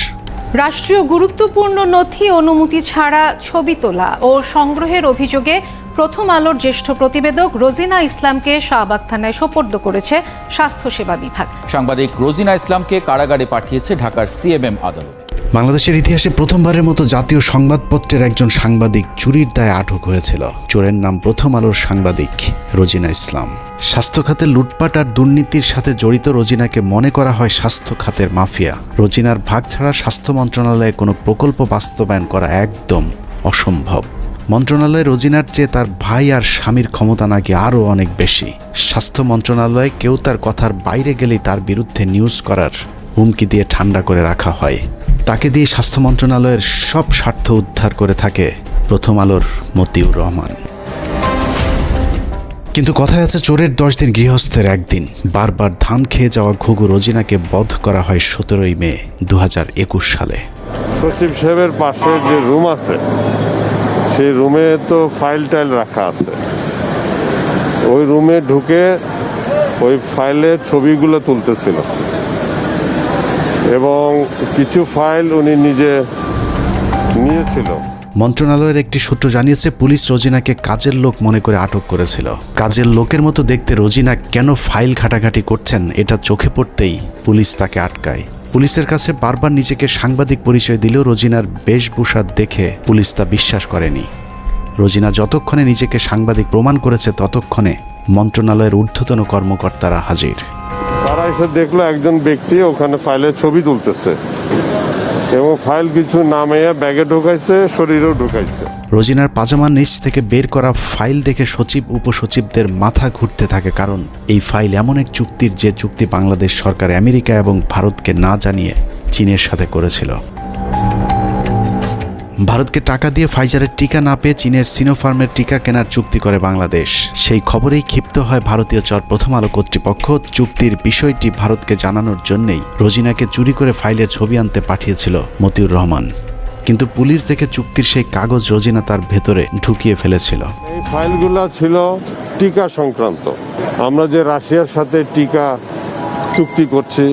রাষ্ট্রীয় গুরুত্বপূর্ণ নথি অনুমতি ছাড়া ছবি তোলা ও সংগ্রহের অভিযোগে প্রথম আলোর জ্যেষ্ঠ প্রতিবেদক রোজিনা ইসলামকে শাহবাগ থানায় সোপর্দ করেছে স্বাস্থ্যসেবা বিভাগ। সাংবাদিক রোজিনা ইসলামকে কারাগারে পাঠিয়েছে ঢাকার সিএমএম আদালত। বাংলাদেশের ইতিহাসে প্রথমবারের মতো জাতীয় সংবাদপত্রের একজন সাংবাদিক চুরির দায়ে আটক হয়েছিল। চোরের নাম প্রথম আলোর সাংবাদিক রোজিনা ইসলাম। স্বাস্থ্য খাতে লুটপাট আর দুর্নীতির সাথে জড়িত রোজিনাকে মনে করা হয় স্বাস্থ্য খাতের মাফিয়া। রোজিনার ভাগ ছাড়া স্বাস্থ্য মন্ত্রণালয়ে কোনো প্রকল্প বাস্তবায়ন করা একদম অসম্ভব। মন্ত্রণালয়ে রোজিনার চেয়ে তার ভাই আর স্বামীর ক্ষমতা নাকি আরও অনেক বেশি। স্বাস্থ্য মন্ত্রণালয়ে কেউ তার কথার বাইরে গেলেই তার বিরুদ্ধে নিউজ করার হুমকি দিয়ে ঠান্ডা করে রাখা হয়। তাকে দিয়ে স্বাস্থ্য মন্ত্রণালয়ের সব স্বার্থ উদ্ধার করে থাকে প্রথম আলোর মতিউর রহমান। কিন্তু কথায় আছে, চোরের 10 দিন গৃহস্থের একদিন। বারবার ধান খেয়ে যাওয়া ঘুঘু রোজিনাকে বধ করা হয় 17 মে 2021 সালে। সচিব সাহেবের পাশে যে রুম আছে সেই রুমে তো ফাইল টাইল রাখা আছে। ওই রুমে ঢুকে ওই ফাইলের ছবিগুলো তুলতেছিল এবং কিছু ফাইল উনি নিজে নিয়েছিল। মন্ত্রণালয়ের একটি সূত্র জানিয়েছে, পুলিশ রোজিনাকে কাজের লোক মনে করে আটক করেছিল। কাজের লোকের মতো দেখতে রোজিনা কেন ফাইল ঘাটাঘাটি করছেন এটা চোখে পড়তেই পুলিশ তাকে আটকায়। পুলিশের কাছে বারবার নিজেকে সাংবাদিক পরিচয় দিলেও রোজিনার বেশভূষা দেখে পুলিশ তা বিশ্বাস করেনি। রোজিনা যতক্ষণে নিজেকে সাংবাদিক প্রমাণ করেছে ততক্ষণে মন্ত্রণালয়ের ঊর্ধ্বতন কর্মকর্তারা হাজির। তারা এসে দেখলো একজন ব্যক্তি ওখানে ফাইলের ছবি তুলতেছে এবং ফাইল কিছু নামিয়ে ব্যাগে ঢুকাইছে, শরীরেও ঢুকাইছে। রোজিনার পাজামার নিচ থেকে বের করা ফাইল দেখে সচিব উপসচিবদের মাথা ঘুরতে থাকে, কারণ এই ফাইল এমন এক চুক্তির যে চুক্তি বাংলাদেশ সরকার আমেরিকা এবং ভারতকে না জানিয়ে চীনের সাথে করেছিল। ভারতকে টাকা দিয়ে ফাইজারের টিকা না পেয়ে চীনের সিনোফার্মের টিকা কেনার চুক্তি করে বাংলাদেশ। সেই খবরেই ক্ষিপ্ত হয় ভারতীয় প্রথম আলো কর্তৃপক্ষ। চুক্তির বিষয়টি ভারতকে জানানোর জন্যই রোজিনাকে চুরি করে ফাইলের ছবি আনতে পাঠিয়েছিল মতিউর রহমান। কিন্তু পুলিশ দেখে চুক্তির সেই কাগজ রোজিনা তার ভেতরে ঢুকিয়ে ফেলেছিল। এই ফাইলগুলো ছিল টিকা সংক্রান্ত। আমরা যে রাশিয়ার সাথে টিকা চুক্তি করছি,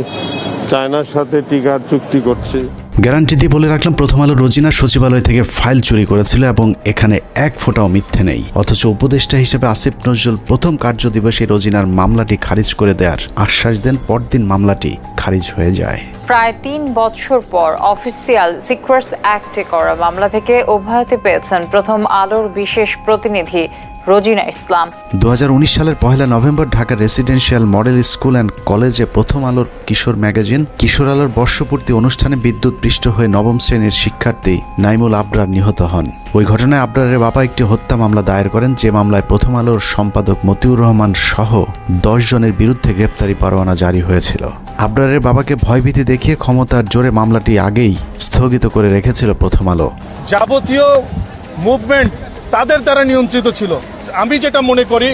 চায়নার সাথে টিকার চুক্তি করছি। গ্যারান্টি দিয়ে বলে রাখলাম, প্রথম আলো রোজিনা সচিবালয় থেকে ফাইল চুরি করেছিল এবং এখানে এক ফোঁটাও মিথ্যে নেই। অথচ উপদেষ্টা হিসেবে আসিফ নজরুল প্রথম কার্যদিবসে রোজিনার মামলাটি খারিজ করে দেওয়ার আশ্বাস দেন। পরদিন মামলাটি খারিজ হয়ে যায়। প্রায় 3 বছর পর অফিসিয়াল সিক্রেটস অ্যাক্টে করা মামলা থেকে অব্যাহতি পেয়েছেন প্রথম আলোর বিশেষ প্রতিনিধি রোজিনা ইসলাম। 2019 সালের 1 নভেম্বর ঢাকার রেসিডেন্সিয়াল মডেল স্কুল অ্যান্ড কলেজে প্রথম আলোর কিশোর ম্যাগাজিন কিশোর আলোর বর্ষপূর্তি অনুষ্ঠানে বিদ্যুৎ পৃষ্ঠ হয়ে 9ম শ্রেণীর শিক্ষার্থী নাইমুল আবরার নিহত হন। ওই ঘটনায় আবরারের বাবা একটি হত্যা মামলা দায়ের করেন, যে মামলায় প্রথম আলোর সম্পাদক মতিউর রহমান সহ 10 জনের বিরুদ্ধে গ্রেপ্তারি পরোয়ানা জারি হয়েছিল। আবরারের বাবাকে ভয়ভীতি দেখিয়ে ক্ষমতার জোরে মামলাটি আগেই স্থগিত করে রেখেছিল প্রথম আলো। যাবতীয় মুভমেন্ট তাদের দ্বারা নিয়ন্ত্রিত ছিল। আমি যেটা মনে করি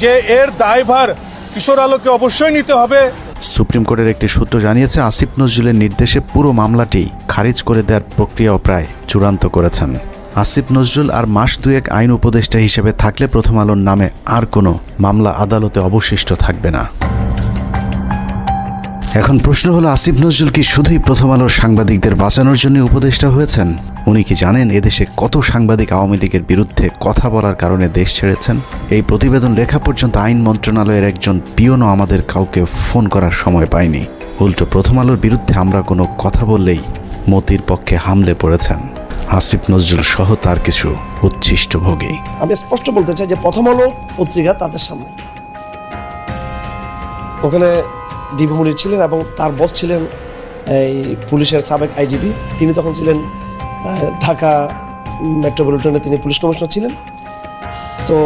যে এর দায়ভার কিশোর আলোকে অবশ্যই নিতে হবে সুপ্রিম কোর্টের একটি সূত্র জানিয়েছে আসিফ নজরুলের নির্দেশে পুরো মামলাটি খারিজ করে দেওয়ার প্রক্রিয়াও প্রায় চূড়ান্ত করেছেন। আসিফ নজরুল আর মাস দুয়েক আইন উপদেষ্টা হিসেবে থাকলে প্রথম আলোর নামে আর কোনো মামলা আদালতে অবশিষ্ট থাকবে না। এখন প্রশ্ন হলো, আসিফ নজরুল কি শুধুই প্রথম আলোর সাংবাদিকদের বাঁচানোর জন্য উপদেষ্টা হয়েছেন? উনি কি জানেন এদেশে কত সাংবাদিক আওয়ামী লীগের বিরুদ্ধে কথা বলার কারণে দেশ ছেড়েছেন? এই প্রতিবেদন লেখা পর্যন্ত আইন মন্ত্রণালয়ের একজন পিওনও আমাদের কাউকে ফোন করার সময় পায়নি। উল্টো প্রথম আলোর বিরুদ্ধে আমরা কোনো কথা বললেই মতির পক্ষে হামলে পড়েছেন আসিফ নজরুল সহ তার কিছু উচ্ছিষ্টভোগী। আমি স্পষ্ট বলতে চাই যে প্রথম আলো পত্রিকা তাদের সামনে, ওখানে ডিবি মুনির ছিলেন এবং তার বস ছিলেন এই পুলিশের সাবেক আইজিপি, তিনি তখন ছিলেন ঢাকা মেট্রোপলিটনে, তিনি পুলিশ কমিশনার ছিলেন। তো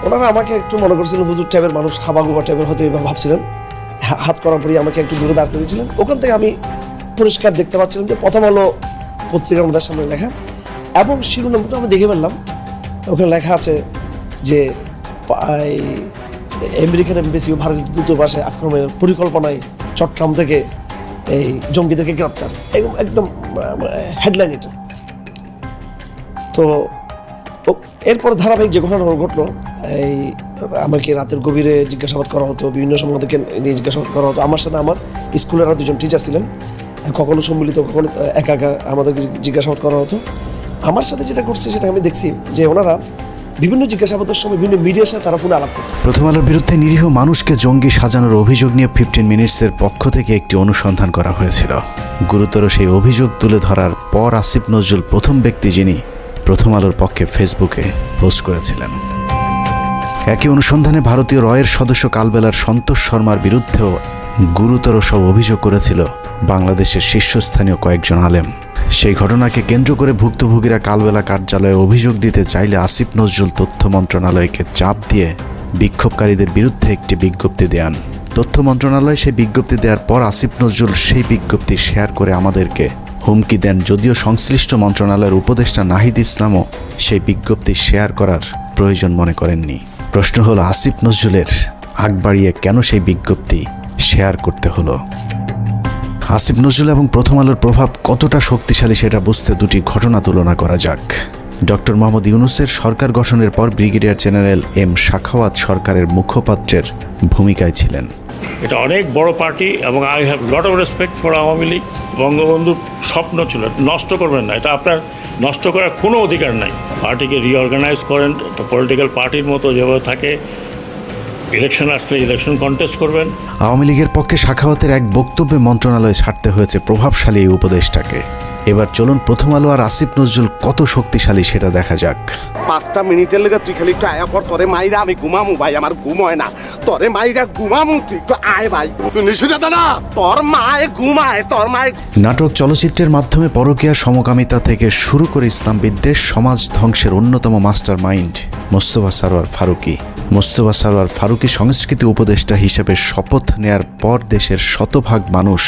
ওনারা আমাকে একটু মনে করছিলেন হুজুর টাইপের মানুষ, হাবাগুবা টাইপের হয়তো এভাবে ভাবছিলেন, হাত করার পরেই আমাকে একটু দূরে দাঁড় করেছিলেন। ওখান থেকে আমি পরিষ্কার দেখতে পাচ্ছিলাম যে প্রথম আলো পত্রিকার আমাদের সামনে লেখা, এবং শিরোনামটা আমি দেখে ফেললাম, ওখানে লেখা আছে যে আমেরিকান এমবেসি ও ভারতের দূতাবাসে আক্রমণের পরিকল্পনায় চট্টগ্রাম থেকে এই জঙ্গিদেরকে গ্রেপ্তার, একদম হেডলাইন এটা। তো এরপর ধারাবাহিক যে ঘটনা ঘটলো, এই আমাকে রাতের গভীরে জিজ্ঞাসাবাদ করা হতো, বিভিন্ন সময় থেকে নিয়ে জিজ্ঞাসাবাদ করা হতো। আমার সাথে আমার স্কুলের আর দুজন টিচার ছিলেন, কখনো সম্মিলিত কখনো একা একা আমাদেরকে জিজ্ঞাসাবাদ করা হতো। আমার সাথে যেটা করছে সেটা আমি দেখছি যে ওনারা বিভিন্ন জিজ্ঞাসাবাদের সময় বিভিন্ন মিডিয়ার সাথে তারা পুরো আলাপ করতো। প্রথম আলোর বিরুদ্ধে নিরীহ মানুষকে জঙ্গি সাজানোর অভিযোগ নিয়ে 15 মিনিটসের পক্ষ থেকে একটি অনুসন্ধান করা হয়েছিল। গুরুতর সেই অভিযোগ তুলে ধরার পর আসিফ নজরুল প্রথম ব্যক্তি যিনি প্রথম আলোর পক্ষে ফেসবুকে পোস্ট করেছিলেন। একই অনুসন্ধানে ভারতীয় রয়ের সদস্য কালবেলার সন্তোষ শর্মার বিরুদ্ধেও গুরুতর সব অভিযোগ করেছিল বাংলাদেশের শীর্ষস্থানীয় কয়েকজন আলেম। সেই ঘটনাকে কেন্দ্র করে ভুক্তভোগীরা কালবেলা কার্যালয়ে অভিযোগ দিতে চাইলে আসিফ নজরুল তথ্য মন্ত্রণালয়কে চাপ দিয়ে বিক্ষোভকারীদের বিরুদ্ধে একটি বিজ্ঞপ্তি দেন। তথ্য মন্ত্রণালয় সেই বিজ্ঞপ্তি দেওয়ার পর আসিফ নজরুল সেই বিজ্ঞপ্তি শেয়ার করে আমাদেরকে হুমকি দেন, যদিও সংশ্লিষ্ট মন্ত্রণালয়ের উপদেষ্টা নাহিদ ইসলামও সেই বিজ্ঞপ্তি শেয়ার করার প্রয়োজন মনে করেননি। প্রশ্ন হলো, আসিফ নজরুলের আগ বাড়িয়ে কেন সেই বিজ্ঞপ্তি শেয়ার করতে হলো? আসিফ নজরুল এবং প্রথম আলোর প্রভাব কতটা শক্তিশালী সেটা বুঝতে দুটি ঘটনা তুলনা করা যাক। ডক্টর মোহাম্মদ ইউনূসের সরকার গঠনের পর ব্রিগেডিয়ার জেনারেল এম সাখাওয়াত সরকারের মুখপাত্রের ভূমিকায় ছিলেন। এটা অনেক বড় পার্টি এবং I have lot of respect for Awami League. বঙ্গবন্ধুর স্বপ্ন ছিল নষ্ট করবেন না, এটা আপনার নষ্ট করার কোনো অধিকার নাই। পার্টিকে রিঅর্গানাইজ করেন, একটা পলিটিক্যাল পার্টির মতো যেভাবে থাকে, ইলেকশন আসলে ইলেকশন কন্টেস্ট করবেন। আওয়ামী লীগের পক্ষে সাখাওয়াতের এক বক্তব্যে মন্ত্রণালয়ে ছাড়তে হয়েছে প্রভাবশালী এই উপদেষ্টাকে। এবার চলুন প্রথম আলো আর আসিফ নজরুল কত শক্তিশালী সেটা দেখা যাক। 5টা মিনিটের লেগে তুই খালি একটু আয়া পর, তোরে মাইরা আমি ঘুমামু ভাই, আমার ঘুম হয় না, তোরে মাইরা ঘুমামু, তুই একটু আয় ভাই, তুই নিশুজা দাদা, তোর মায়ে ঘুমায়, তোর মায়ে। নাটক চলচ্চিত্রের মাধ্যমে পরকীয়া সমকামিতা থেকে শুরু করে ইসলাম বিদ্বেষ, সমাজ ধ্বংসের অন্যতম মাস্টার মাইন্ড মোস্তফা সরোয়ার ফারুকী। মোস্তফা সরোয়ার ফারুকী সংস্কৃতি উপদেষ্টা হিসেবে শপথ নেয়ার পর দেশের শতভাগ মানুষ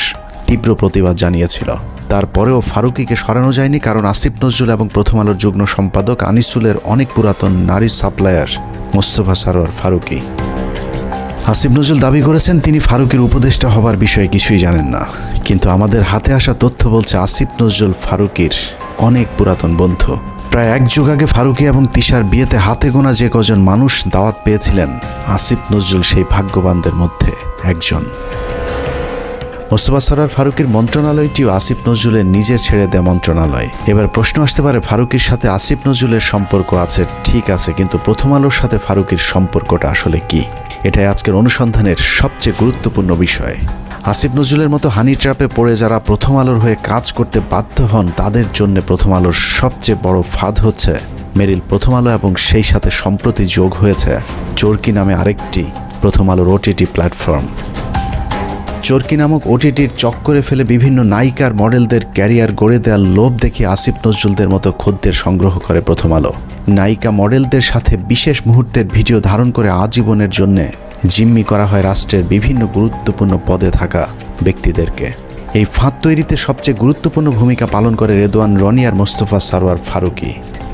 তীব্র প্রতিবাদ জানিয়েছিল। তারপরেও ফারুকীকে সরানো যায়নি, কারণ আসিফ নজরুল এবং প্রথম আলোর যুগ্ম সম্পাদক আনিসুলের অনেক পুরাতন নারী সাপ্লায়ার মোস্তফা সরোয়ার ফারুকী। আসিফ নজরুল দাবি করেছেন তিনি ফারুকীর উপদেষ্টা হবার বিষয়ে কিছুই জানেন না, কিন্তু আমাদের হাতে আসা তথ্য বলছে আসিফ নজরুল ফারুকীর অনেক পুরাতন বন্ধু। প্রায় এক যুগ আগে ফারুকী এবং তিশার বিয়েতে হাতে গোনা যে কজন মানুষ দাওয়াত পেয়েছিলেন, আসিফ নজরুল সেই ভাগ্যবানদের মধ্যে একজন। মোস্তফা সরোয়ার ফারুকীর মন্ত্রণালয়টিও আসিফ নজরুলের নিজে ছেড়ে দেয় মন্ত্রণালয়। এবার প্রশ্ন আসতে পারে, ফারুকীর সাথে আসিফ নজরুলের সম্পর্ক আছে ঠিক আছে, কিন্তু প্রথম আলোর সাথে ফারুকীর সম্পর্কটা আসলে কি? এটাই আজকের অনুসন্ধানের সবচেয়ে গুরুত্বপূর্ণ বিষয়। আসিফ নজরুলের মতো হানি ট্র্যাপে পড়ে যারা প্রথম আলোর হয়ে কাজ করতে বাধ্য হন, তাদের জন্য প্রথম আলোর সবচেয়ে বড় ফাঁদ হচ্ছে মেরিল প্রথম আলো, এবং সেই সাথে সম্প্রতি যোগ হয়েছে চরকি নামে আরেকটি প্রথম আলোর ওটিটি প্ল্যাটফর্ম। চরকি নামক ওটিটির চক্করে ফেলে বিভিন্ন নায়িকার মডেলদের ক্যারিয়ার গড়ে দেওয়ার লোভ দেখে আসিফ নজরুলদের মতো খদ্দের সংগ্রহ করে প্রথম আলো। নায়িকা মডেলদের সাথে বিশেষ মুহূর্তের ভিডিও ধারণ করে আজীবনের জন্য জিম্মি করা হয় রাষ্ট্রের বিভিন্ন গুরুত্বপূর্ণ পদে থাকা ব্যক্তিদেরকে। এই ফাঁদ তৈরিতে সবচেয়ে গুরুত্বপূর্ণ ভূমিকা পালন করে রেদওয়ান রনি আর মোস্তফা সরোয়ার ফারুকী,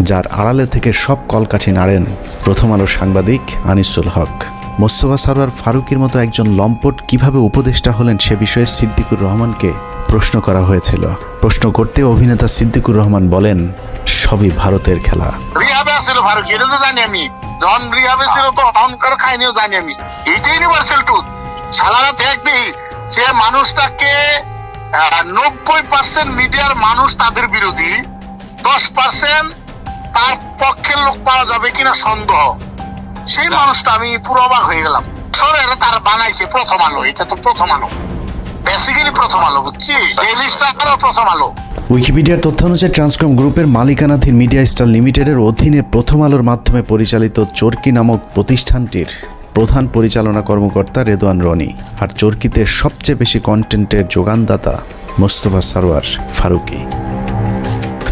যার আড়ালে থেকে সব কলকাঠি নাড়েন প্রথম আলোর সাংবাদিক আনিসুল হক। মোস্তফা সরোয়ার ফারুকীর মতো একজন লম্পট কিভাবে উপদেষ্টা হলেন সে বিষয়ে সিদ্দিকুর রহমানকে প্রশ্ন করা হয়েছিল। প্রশ্ন করতে অভিনেতা সিদ্দিকুর রহমান বলেন, সবই ভারতের খেলা। রিহাবে আছিল ফারুক, এটা তো জানি আমি। যখন রিহাবে ছিল তো অহংকার খাইনিও জানি আমি। এটা ইউনিভার্সাল ট্রুথ। সালারা দেখ দেখি যে মানুষটাকে 90% মিডিয়ার মানুষ তাদের বিরোধী, 10% তার পক্ষের লোক পাওয়া যাবে কিনা সন্দেহ। সেই মানুষটা আমি পুরো অবাক হয়ে গেলাম। সরে তার বানাইছে প্রথম আলো, এটা তো প্রথম আলো, বেসিক্যালি প্রথম আলো, বুঝছি রেলিস্টা প্রথম আলো। উইকিপিডিয়ার তথ্য অনুযায়ী ট্রান্সকম গ্রুপের মালিকানাধীন মিডিয়া স্টার লিমিটেডের অধীনে প্রথম আলোর মাধ্যমে পরিচালিত চরকি নামক প্রতিষ্ঠানটির প্রধান পরিচালনা কর্মকর্তা রেদওয়ান রনি, আর চরকিতে সবচেয়ে বেশি কন্টেন্টের যোগানদাতা মোস্তফা সরোয়ার ফারুকী।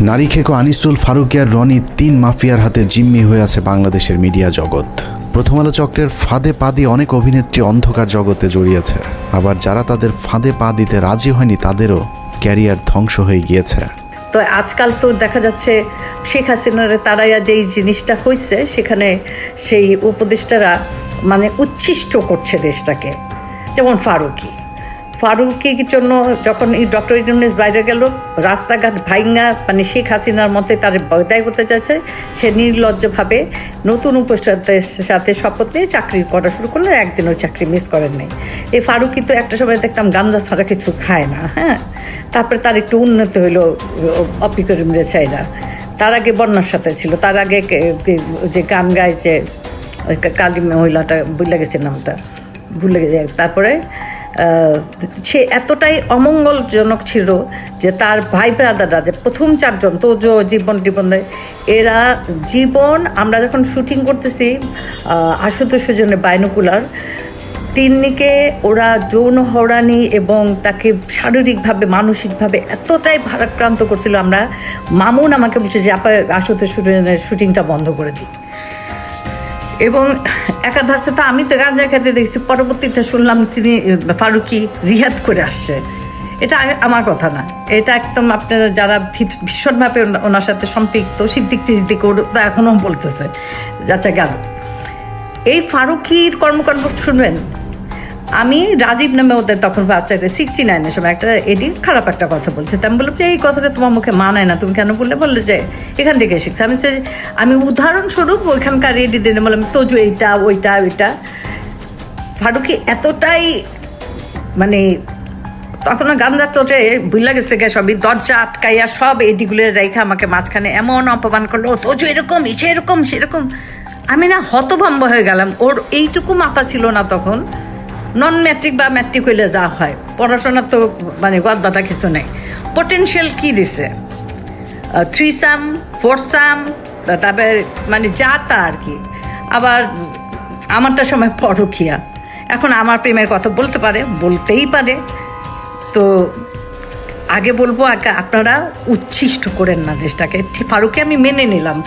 নারী খেকো আনিসুল, ফারুকী আর রনি 3 মাফিয়ার হাতে জিম্মি হয়ে আছে বাংলাদেশের মিডিয়া জগৎ। প্রথম আলো চক্রের ফাঁদে পা দিয়ে অনেক অভিনেত্রী অন্ধকার জগতে জড়িয়েছে, আবার যারা তাদের ফাঁদে পা দিতে রাজি হয়নি তাদেরও ক্যারিয়ার ধ্বংস হয়ে গিয়েছে। তো আজকাল তো দেখা যাচ্ছে শেখ হাসিনার তারাইয়া যেই জিনিসটা হয়েছে সেখানে সেই উপদেষ্টারা মানে উচ্ছিষ্ট করছে দেশটাকে। যেমন ফারুকীর জন্য যখন এই ডক্টর ইউনূস বাইরে গেল, রাস্তাঘাট ভাইঙ্গা মানে শেখ হাসিনার মতে তার বয়দায় করতে চাইছে, সে নির্লজ্জভাবে নতুন উপদেষ্টাদের সাথে শপথ নিয়ে চাকরি করা শুরু করলেন, একদিনও চাকরি মিস করেন নাই। এই ফারুকী তো একটা সময় দেখতাম গাঞ্জা ছাড়া কিছু খায় না, হ্যাঁ। তারপরে তার একটু উন্নতি হইলো অপিকরিম রেছাইরা, তার আগে বন্যার সাথে ছিল, তার আগে যে গান গায় যে কালী মহিলাটা ভুলে গেছে নামটা, ভুলে গেছে। তারপরে সে এতটাই অমঙ্গলজনক ছিল যে তার ভাই ব্রাদাররা যে প্রথম 4 জন তো জীবন এরা জীবন, আমরা যখন শুটিং করতেছি আশুতোষ জন্য বাইনোকুলার, তিন্নিকে ওরা যৌন হয়রানি এবং তাকে শারীরিকভাবে মানসিকভাবে এতটাই ভারাক্রান্ত করছিল। আমরা মামুন আমাকে বলছে যে আপা আশুতোষ শুটিংটা বন্ধ করে দিই। এবং একাধারে তো আমি তো গাঁজা খেতে দেখছি, পরবর্তীতে শুনলাম তিনি ফারুকী রিহ্যাব করে আসছে। এটা আমার কথা না, এটা একদম আপনারা যারা ভীষণভাবে ওনার সাথে সম্পৃক্ত সিদ্দিক ওরা এখনও বলতেছে যাচ্ছা গেল। এই ফারুকীর কর্মকাণ্ড শুনবেন। আমি রাজীব নামে ওদের তখন বাচ্চা 69-এর সময় একটা এডি খারাপ একটা কথা বলছে, আমি বললাম যে এই কথাটা তোমার মুখে মানায় না, তুমি কেন বললে যে এখান থেকে শিখছে। আমি উদাহরণস্বরূপ ওইখানকার এডি দিনে বললাম তোজু এইটা ওইটা। ফারুকী এতটাই মানে তখন গান্ধার তোটে বুঝলা গেছে গে, সবই দরজা আটকাইয়া সব এডিগুলো রেখে আমাকে মাঝখানে এমন অপমান করলো, তোজু এরকম সেরকম সেরকম। আমি না হতভম্ব হয়ে গেলাম। ওর এইটুকু মাথা ছিল না তখন, নন ম্যাট্রিক বা ম্যাট্রিক হইলে যা হয়, পড়াশোনার তো মানে গদ বাধা কিছু নেই। পটেনশিয়াল কি দিছে, 3 সাম 4 সাম, তারপরে মানে যা তা আর কি। আবার আমারটা সময় পরকিয়া, এখন আমার প্রেমের কথা বলতেই পারে। তো আগে বলবো আপনারা উচ্ছিষ্ট করেন না দেশটাকে। ফারুকী আমি মেনে নিলাম,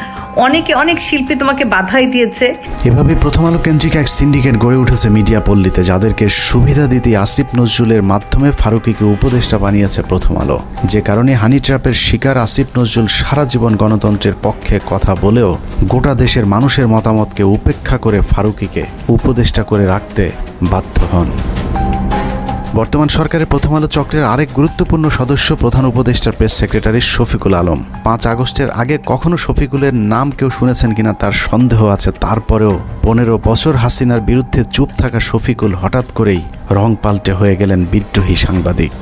অনেক শিল্পী তোমাকে বাধাই দিয়েছে। এভাবে প্রথম আলো কেন্দ্রিক এক সিন্ডিকেট গড়ে উঠেছে মিডিয়া পল্লীতে, যাদেরকে সুবিধা দিতে আসিফ নজরুলের মাধ্যমে ফারুকীকে উপদেষ্টা বানিয়েছে প্রথম আলো। যে কারণে হানি ট্র্যাপের শিকার আসিফ নজরুল সারা জীবন গণতন্ত্রের পক্ষে কথা বলেও গোটা দেশের মানুষের মতামতকে উপেক্ষা করে ফারুকীকে উপদেষ্টা করে রাখতে বাধ্য হন। বর্তমান সরকারের প্রথম আলো চক্রের আরেক গুরুত্বপূর্ণ সদস্য প্রধান উপদেষ্টার প্রেস সেক্রেটারি শফিকুল আলম। 5 আগস্টের আগে কখনো শফিকুলের নাম কেউ শুনেছেন কিনা তার সন্দেহ আছে। তারপরেও 15 বছর হাসিনার বিরুদ্ধে চুপ থাকা শফিকুল হঠাৎ করেই রং পাল্টে হয়ে গেলেন বিদ্রোহী সাংবাদিক।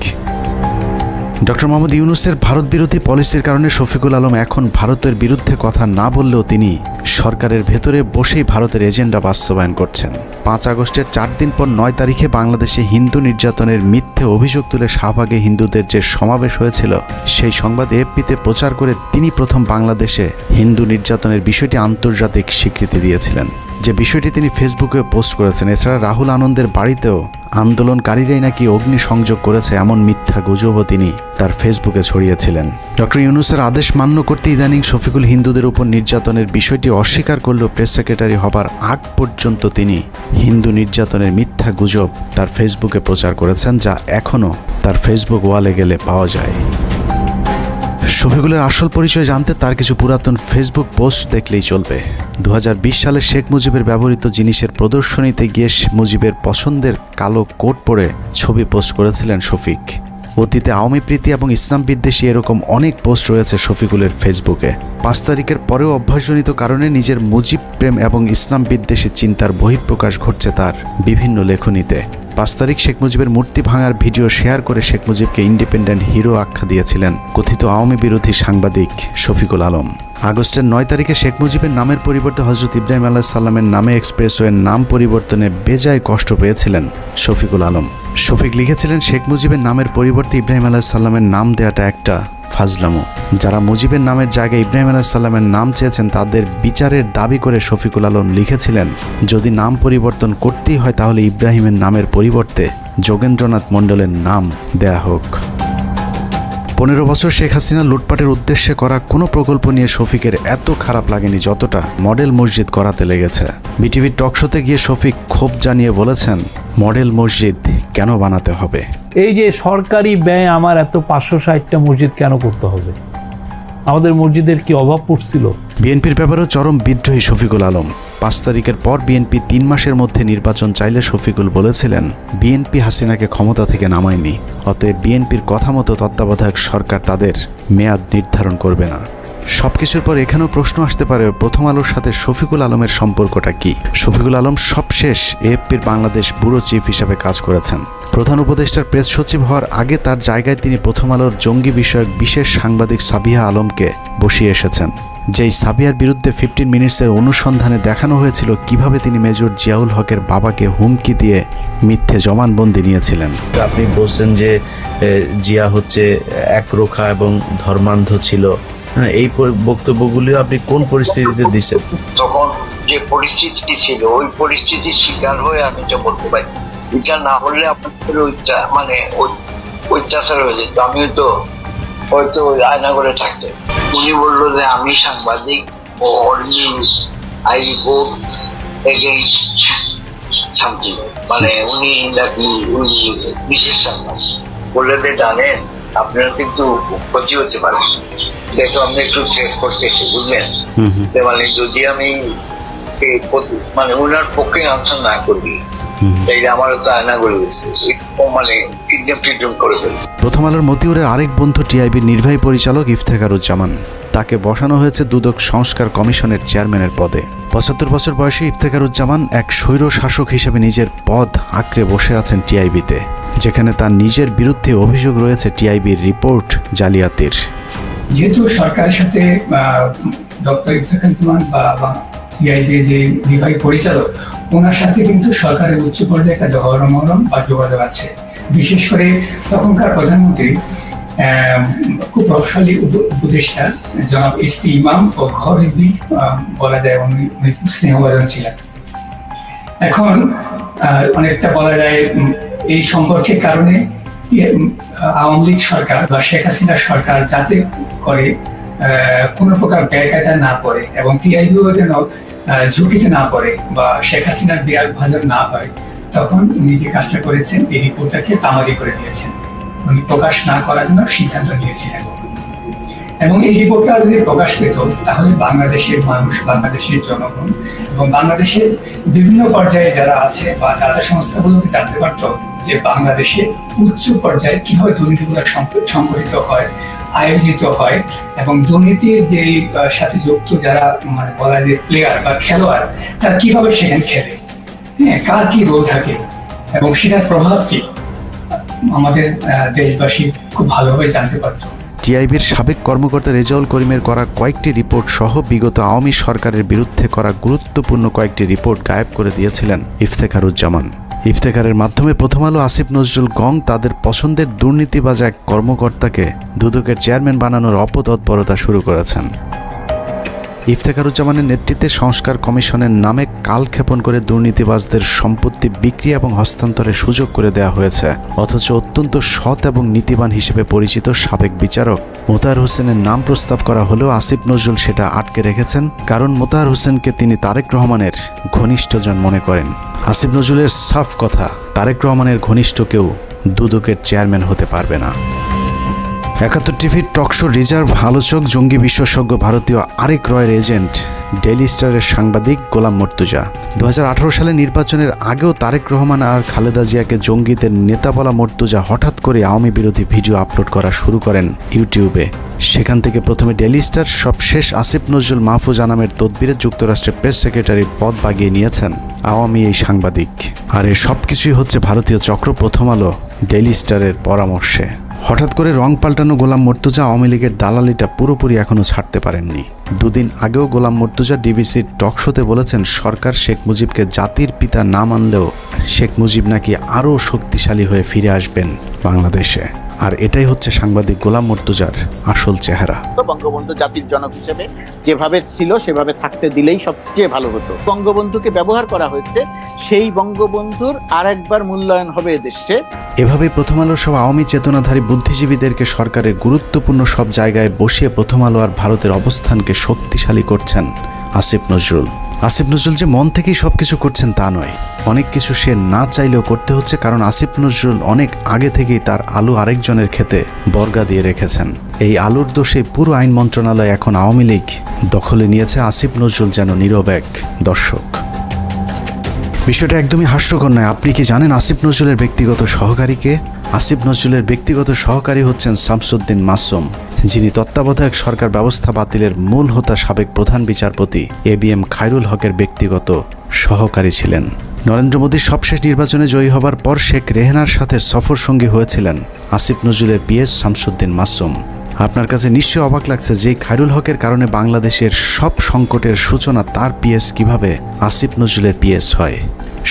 ডক্টর মোহাম্মদ ইউনূসের ভারত বিরোধী পলিসির কারণে শফিকুল আলম এখন ভারতের বিরুদ্ধে কথা না বললেও তিনি সরকারের ভেতরে বসেই ভারতের এজেন্ডা বাস্তবায়ন করছেন। 5 আগস্টের 4 দিন পর 9 তারিখে বাংলাদেশে হিন্দু নির্যাতনের মিথ্যে অভিযোগ তুলে শাহবাগে হিন্দুদের যে সমাবেশ হয়েছিল, সেই সংবাদ এএফপিতে প্রচার করে তিনি প্রথম বাংলাদেশে হিন্দু নির্যাতনের বিষয়টি আন্তর্জাতিক স্বীকৃতি দিয়েছিলেন, যে বিষয়টি তিনি ফেসবুকে পোস্ট করেছেন। এছাড়া রাহুল আনন্দের বাড়িতেও আন্দোলনকারীরাই নাকি অগ্নি সংযোগ করেছে এমন মিথ্যা গুজবও তিনি তার ফেসবুকে ছড়িয়েছিলেন। ডক্টর ইউনূসের আদেশ মান্য করতে ইদানিং শফিকুল হিন্দুদের উপর নির্যাতনের বিষয়টি অস্বীকার করলেও প্রেস সেক্রেটারি হবার আগ পর্যন্ত তিনি হিন্দু নির্যাতনের মিথ্যা গুজব তার ফেসবুকে প্রচার করেছেন, যা এখনও তার ফেসবুক ওয়ালে গেলে পাওয়া যায়। শফিকুলের আসল পরিচয় জানতে তার কিছু পুরাতন ফেসবুক পোস্ট দেখলেই চলবে। 2020 সালে শেখ মুজিবের ব্যবহৃত জিনিসের প্রদর্শনীতে গিয়ে মুজিবের পছন্দের কালো কোট পরে ছবি পোস্ট করেছিলেন শফিক। অতীতে আওয়ামী প্রীতি এবং ইসলাম বিদ্বেষী এরকম অনেক পোস্ট রয়েছে শফিকুলের ফেসবুকে। 5 তারিখের পরেও অভ্যাসজনিত কারণে নিজের মুজিব প্রেম এবং ইসলাম বিদ্বেষী চিন্তার বহিঃপ্রকাশ ঘটছে তার বিভিন্ন লেখনীতে। 5 তারিখ শেখ মুজিবের মূর্তি ভাঙার ভিডিও শেয়ার করে শেখ মুজিবকে ইন্ডিপেন্ডেন্ট হিরো আখ্যা দিয়েছিলেন কথিত আওয়ামী বিরোধী সাংবাদিক শফিকুল আলম। আগস্টের 9 তারিখে শেখ মুজিবের নামের পরিবর্তে হযরত ইব্রাহিম আলাইহিস সালামের নামে এক্সপ্রেসওয়ের নাম পরিবর্তনে বেজায় কষ্ট পেয়েছিলেন শফিকুল আলম। শফিক লিখেছিলেন, শেখ মুজিবের নামের পরিবর্তে ইব্রাহিম আলাইহিস সালামের নাম দেওয়াটা একটা ফাজলামো। যারা মুজিবের নামের জায়গায় ইব্রাহিম আলাইহিস সালামের নাম চেয়েছেন তাদের বিচারের দাবি করে শফিকুল আলম লিখেছিলেন, যদি নাম পরিবর্তন করতেই হয় তাহলে ইব্রাহিমের নামের পরিবর্তে যোগেন্দ্রনাথ মণ্ডলের নাম দেয়া হোক। 15 বছর শেখ হাসিনা লুটপাটের উদ্দেশ্যে করা কোনো প্রকল্প নিয়ে শফিকের এত খারাপ লাগেনি যতটা মডেল মসজিদ করাতে লেগেছে। বিটিভির টকশোতে গিয়ে শফিক ক্ষোভ জানিয়ে বলেছেন, মডেল মসজিদ কেন বানাতে হবে? এই যে সরকারি ব্যয় আমার এত 560টা মসজিদ কেন করতে হবে? আমাদের মসজিদের কি অভাব পড়ছিল? বিএনপির ব্যাপারেও চরম বিদ্রোহী শফিকুল আলম। 5 তারিখের পর বিএনপি 3 মাসের মধ্যে নির্বাচন চাইলে শফিকুল বলেছিলেন, বিএনপি হাসিনাকে ক্ষমতা থেকে নামায়নি, অতএব বিএনপির কথা মতো তত্ত্বাবধায়ক সরকার তাদের মেয়াদ নির্ধারণ করবে না। সবকিছুর পর এখানেও প্রশ্ন আসতে পারে, প্রথম আলোর সাথে শফিকুল আলমের সম্পর্কটা কি? শফিকুল আলম সবশেষ এএফপির বাংলাদেশ ব্যুরো চিফ হিসাবে কাজ করেছেন। প্রধান উপদেষ্টার প্রেস সচিব হওয়ার আগে তার জায়গায় তিনি প্রথম আলোর জঙ্গি বিষয়ক বিশেষ সাংবাদিক সাবিহা আলমকে বসিয়ে এসেছেন। যেই সাবিহার বিরুদ্ধে 15 মিনিটসের অনুসন্ধানে দেখানো হয়েছিল কিভাবে তিনি মেজর জিয়াউল হকের বাবাকে হুমকি দিয়ে মিথ্যে জবানবন্দি নিয়েছিলেন। আপনি বলছেন যে জিয়া হচ্ছে একরোখা এবং ধর্মান্ধ ছিল, এই বক্তব্যগুলিও আপনি কোন পরিস্থিতিতে দিচ্ছেন? তখন যে পরিস্থিতি ছিল ওই পরিস্থিতির শিকার হয়ে আমি এটা বলতে পারি। এটা না হলে আপনাদের অত্যাচার হয়ে যেত। আমিও তো হয়তো আয়না করে থাকতেন। উনি বললো যে আমি সাংবাদিক ও আই রিপোর্ট এগেইনস্ট সামথিং, উনি নাকি উনি বিশেষ সাংবাদিক বলে যে জানেন আপনার কিন্তু ক্ষতি হতে পারে, দেখো আমি একটু চেক করতেছি, বুঝলেন? যদি আমি ওনার পক্ষে আনসার না করবি প্রথম আলোর মতিউরের আরেক বন্ধু টিআইবির নির্বাহী পরিচালক ইফতেখারুজ্জামান, তাকে বসানো হয়েছে দুদক সংস্কার কমিশনের চেয়ারম্যানের পদে। 75 বছর বয়সী ইফতেখারুজ্জামান এক স্বৈর শাসক হিসেবে নিজের পদ আঁকড়ে বসে আছেন টিআইবিতে, যেখানে তার নিজের বিরুদ্ধে অভিযোগ রয়েছে টিআইবির রিপোর্ট জালিয়াতির। যেহেতু সরকারের সাথে ডক্টর ইফতেখারুজ্জামান বা টিআইবির যে নির্বাহী পরিচালক, ওনার সাথে কিন্তু সরকারের উচ্চ পর্যায়ে একটা ধর্মমরম বা যোগাযোগ আছে। বিশেষ করে তখনকার প্রধানমন্ত্রী খুব প্রভাবশালী উপদেষ্টা জনাব এসটি ইমাম ও ঘর বলা যায় উনি খুব স্নেহভাজন ছিলেন। এখন অনেকটা বলা যায় এই সম্পর্কের কারণে আওয়ামী লীগ সরকার বা শেখ হাসিনার সরকার যাতে করে কোনো প্রকার ব্যয়কায়দা না পড়ে এবং টিআইবিও যেন ঝুঁকিতে না পড়ে বা শেখ হাসিনার বিরাট ভাজন না হয়, তখন উনি যে কাজটা করেছেন এই রিপোর্টটাকে তামাদি করে দিয়েছেন। উনি প্রকাশ না করার জন্য সিদ্ধান্ত নিয়েছিলেন এবং এই রিপোর্টটা যদি প্রকাশ পেত তাহলে বাংলাদেশের মানুষ, বাংলাদেশের জনগণ এবং বাংলাদেশের বিভিন্ন পর্যায়ে যারা আছে বা দাতা সংস্থাগুলোকে জানতে পারত যে বাংলাদেশে উচ্চ পর্যায়ে কিভাবে দুর্নীতিগুলো সংঘটিত হয়, আয়োজিত হয় এবং দুর্নীতির যে সাথে যুক্ত যারা বলা যায় প্লেয়ার বা খেলোয়াড়, তারা কিভাবে সেখানে খেলে, কার কি রোল থাকে এবং সেটার প্রভাব কি আমাদের দেশবাসী খুব ভালোভাবে জানতে পারত। টিআইবির সাবেক কর্মকর্তা রেজাউল করিমের করা কয়েকটি রিপোর্ট সহ বিগত আওয়ামী সরকারের বিরুদ্ধে করা গুরুত্বপূর্ণ কয়েকটি রিপোর্ট গায়েব করে দিয়েছিলেন ইফতেখারুজ্জামান। ইফতেখারের মাধ্যমে প্রথম আলো আসিফ নজরুল গং তাদের পছন্দের দুর্নীতিবাজ এক কর্মকর্তাকে দুদকের চেয়ারম্যান বানানোর অপতৎপরতা শুরু করেছেন। ইফতেখারুজ্জামানের নেতৃত্বে সংস্কার কমিশনের নামে কালক্ষেপণ করে দুর্নীতিবাজদের সম্পত্তি বিক্রি এবং হস্তান্তরের সুযোগ করে দেওয়া হয়েছে, অথচ অত্যন্ত সৎ এবং নীতিবান হিসেবে পরিচিত সাবেক বিচারক মোতাহার হোসেনের নাম প্রস্তাব করা হলেও আসিফ নজরুল সেটা আটকে রেখেছেন, কারণ মোতাহার হোসেনকে তিনি তারেক রহমানের ঘনিষ্ঠজন মনে করেন। আসিফ নজরুলের সাফ কথা, তারেক রহমানের ঘনিষ্ঠ কেউ দুদকের চেয়ারম্যান হতে পারবে না। একাত্তর টিভির টকশো রিজার্ভ আলোচক জঙ্গি বিশেষজ্ঞ ভারতীয় আরেক রয়ের এজেন্ট ডেইলি স্টারের সাংবাদিক গোলাম মর্তুজা 2018 সালে নির্বাচনের আগেও তারেক রহমান আর খালেদা জিয়াকে জঙ্গিদের নেতা বলা মর্তুজা হঠাৎ করে আওয়ামী বিরোধী ভিডিও আপলোড করা শুরু করেন ইউটিউবে। সেখান থেকে প্রথমে ডেইলি স্টার, সবশেষ আসিফ নজরুল মাহফুজ আনামের তদবিরে যুক্তরাষ্ট্রের প্রেস সেক্রেটারির পদ বাগিয়ে নিয়েছেন আওয়ামী এই সাংবাদিক। আর এর সবকিছুই হচ্ছে ভারতীয় চক্র প্রথম আলো ডেইলি স্টারের পরামর্শে। হঠাৎ করে রং পাল্টানো গোলাম মর্তুজা আওয়ামী লীগের দালালিটা পুরোপুরি এখনও ছাড়তে পারেননি। দুদিন আগেও গোলাম মর্তুজা ডিবিসির টক শোতে বলেছেন সরকার শেখ মুজিবকে জাতির পিতা না মানলেও শেখ মুজিব নাকি আরও শক্তিশালী হয়ে ফিরে আসবেন বাংলাদেশে। আর এটাই হচ্ছে সাংবাদিক গোলাম মর্তুজার আসল চেহারা। বঙ্গবন্ধু জাতির জনক হিসেবে যেভাবে ছিল সেভাবে থাকতে দিলেই সবচেয়ে ভালো হতো। বঙ্গবন্ধুকে ব্যবহার করা হয়েছে, সেই বঙ্গবন্ধুর আরেকবার মূল্যায়ন হবে এদেশে। এভাবেই প্রথম আলোর সব আওয়ামী চেতনাধারী বুদ্ধিজীবীদেরকে সরকারের গুরুত্বপূর্ণ সব জায়গায় বসিয়ে প্রথম আলো আর ভারতের অবস্থানকে শক্তিশালী করছেন আসিফ নজরুল। আসিফ নজরুল যে মন থেকেই সবকিছু করছেন তা নয়, অনেক কিছু সে না চাইলেও করতে হচ্ছে, কারণ আসিফ নজরুল অনেক আগে থেকেই তার আলু আরেকজনের ক্ষেতে বর্গা দিয়ে রেখেছেন। এই আলুর দোষে পুরো আইন মন্ত্রণালয় এখন আওয়ামী লীগ দখলে নিয়েছে। আসিফ নজরুল যেন নীরব এক দর্শক। বিষয়টা একদমই হাস্যকর নয়। আপনি কি জানেন আসিফ নজরুলের ব্যক্তিগত সহকারীকে? আসিফ নজরুলের ব্যক্তিগত সহকারী হচ্ছেন শামসুদ্দিন মাসুম, যিনি তত্ত্বাবধায়ক সরকার ব্যবস্থা বাতিলের মূল হোতা সাবেক প্রধান বিচারপতি ABM খায়রুল হকের ব্যক্তিগত সহকারী ছিলেন। নরেন্দ্র মোদীর সবশেষ নির্বাচনে জয়ী হবার পর শেখ রেহানার সাথে সফর সঙ্গী হয়েছিলেন আসিফ নজরুলের পিএস শামসুদ্দিন মাসুম। আপনার কাছে নিশ্চয় অবাক লাগছে যে খায়রুল হকের কারণে বাংলাদেশের সব সংকটের সূচনা তার পিএস কিভাবে আসিফ নজরুলের পিএস হয়।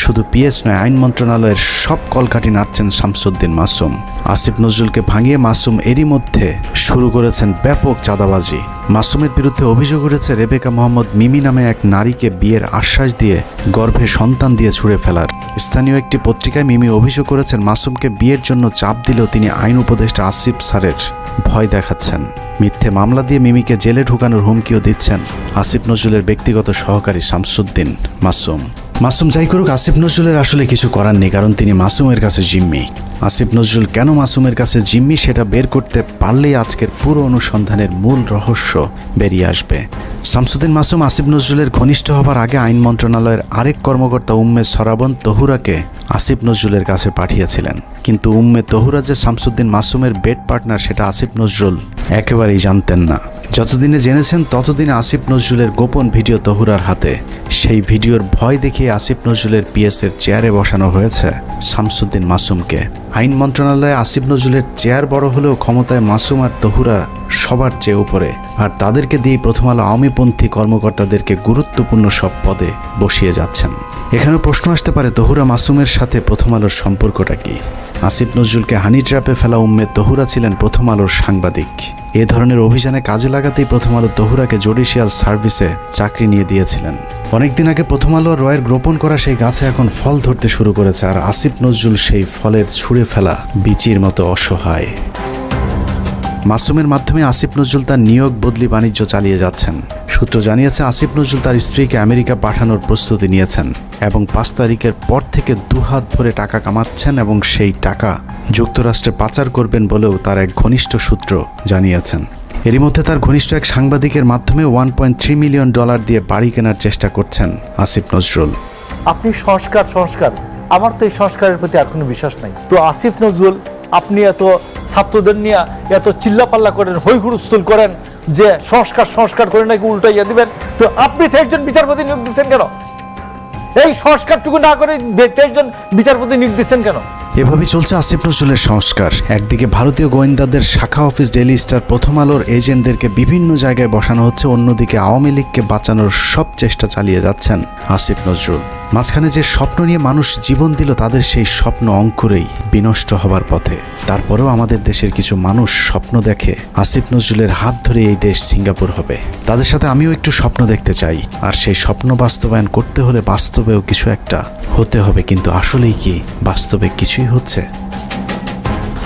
শুধু পিএস নয়, আইন মন্ত্রণালয়ের সব কলকাঠি নাড়ছেন শামসুদ্দিন মাসুম। আসিফ নজরুলকে ভাঙিয়ে মাসুম এরই মধ্যে শুরু করেছেন ব্যাপক চাঁদাবাজি। মাসুমের বিরুদ্ধে অভিযোগ উঠেছে রেবেকা মোহাম্মদ মিমি নামে এক নারীকে বিয়ের আশ্বাস দিয়ে গর্ভে সন্তান দিয়ে ছুঁড়ে ফেলার। স্থানীয় একটি পত্রিকায় মিমি অভিযোগ করেছেন মাসুমকে বিয়ের জন্য চাপ দিলেও তিনি আইন উপদেষ্টা আসিফ স্যারের ভয় দেখাচ্ছেন। মিথ্যে মামলা দিয়ে মিমিকে জেলে ঢুকানোর হুমকিও দিচ্ছেন আসিফ নজরুলের ব্যক্তিগত সহকারী শামসুদ্দিন মাসুম। মাসুম যাই করুক, আসিফ নজরুলের আসলে কিছু করার নেই, কারণ তিনি মাসুমের কাছে জিম্মি। আসিফ নজরুল কেন মাসুমের কাছে জিম্মি সেটা বের করতে পারলেই আজকের পুরো অনুসন্ধানের মূল রহস্য বেরিয়ে আসবে। শামসুদ্দিন মাসুম আসিফ নজরুলের ঘনিষ্ঠ হবার আগে আইন মন্ত্রণালয়ের আরেক কর্মকর্তা উম্মে সরাবন তহুরাকে আসিফ নজরুলের কাছে পাঠিয়েছিলেন। কিন্তু উম্মে তহুরা যে শামসুদ্দিন মাসুমের বেড পার্টনার সেটা আসিফ নজরুল একেবারেই জানতেন না। যতদিনে জেনেছেন ততদিনে আসিফ নজরুলের গোপন ভিডিও তহুরার হাতে। সেই ভিডিওর ভয় দেখিয়ে আসিফ নজরুলের পিএসের চেয়ারে বসানো হয়েছে শামসুদ্দিন মাসুমকে। আইন মন্ত্রণালয়ে আসিফ নজরুলের চেয়ার বড় হলেও ক্ষমতায় মাসুম আর তহুরা সবার চেয়ে উপরে, আর তাদেরকে দিয়ে প্রথম আলো আওয়ামীপন্থী কর্মকর্তাদেরকে গুরুত্বপূর্ণ সব পদে বসিয়ে যাচ্ছেন। এখানে প্রশ্ন আসতে পারে, তহুরা মাসুমের সাথে প্রথম আলোর সম্পর্কটা কি? আসিফ নজরুলকে হানি ট্র্যাপে ফেলা উম্মে তহুরা ছিলেন প্রথম আলোর সাংবাদিক। এ ধরনের অভিযানে কাজে লাগাতেই প্রথম আলো তহুরাকে জুডিশিয়াল সার্ভিসে চাকরি নিয়ে দিয়েছিলেন। অনেকদিন আগে প্রথম আলো রয়ের রোপণ করা সেই গাছে এখন ফল ধরতে শুরু করেছে, আর আসিফ নজরুল সেই ফলের ছুঁড়ে ফেলা বিচির মতো অসহায়। মাসুমের মাধ্যমে আসিফ নজরুল তার নিয়োগ বদলি বাণিজ্য চালিয়ে যাচ্ছেন। সূত্র জানিয়েছে আসিফ নজরুল তার স্ত্রীকে আমেরিকা পাঠানোর প্রস্তুতি নিয়েছেন এবং 5 তারিখের পর থেকে দুহাত ভরে টাকা কামাচ্ছেন এবং সেই টাকা যুক্তরাষ্ট্রে পাচার করবেন বলেও তার এক ঘনিষ্ঠ সূত্র জানিয়েছেন। এরই মধ্যে তার ঘনিষ্ঠ এক সাংবাদিকের মাধ্যমে $1.3 মিলিয়ন দিয়ে বাড়ি কেনার চেষ্টা করছেন আসিফ নজরুল। আপনি সংস্কার আমার তো এই সংস্কারের প্রতি আর কোনো বিশ্বাস নাই। তো আসিফ নজরুল, আপনি এত ছাত্রদের নিয়ে এত চিল্লাপাল্লা করেন, হই হুড়স্থুল করেন যে সংস্কার করে নাকি উল্টাইয়া দিবেন, তো আপনি 23 জন বিচারপতি নিয়োগ দিচ্ছেন কেন? এই সংস্কারটুকু না করে 23 জন বিচারপতি নিয়োগ দিচ্ছেন কেন? এভাবেই চলছে আসিফ নজরুলের সংস্কার। একদিকে ভারতীয় গোয়েন্দাদের শাখা অফিস ডেইলি স্টার প্রথম আলোর এজেন্টদেরকে বিভিন্ন জায়গায় বসানো হচ্ছে, অন্যদিকে আওয়ামী লীগকে বাঁচানোর সব চেষ্টা চালিয়ে যাচ্ছেন আসিফ নজরুল। মাঝখানে যে স্বপ্ন নিয়ে মানুষ জীবন দিল তাদের সেই স্বপ্ন অঙ্কুরেই বিনষ্ট হবার পথে। তারপরেও আমাদের দেশের কিছু মানুষ স্বপ্ন দেখে আসিফ নজরুলের হাত ধরে এই দেশ সিঙ্গাপুর হবে। তাদের সাথে আমিও একটু স্বপ্ন দেখতে চাই, আর সেই স্বপ্ন বাস্তবায়ন করতে হলে বাস্তবেও কিছু একটা হতে হবে। কিন্তু আসলেই কি বাস্তবে কিছুই হচ্ছে?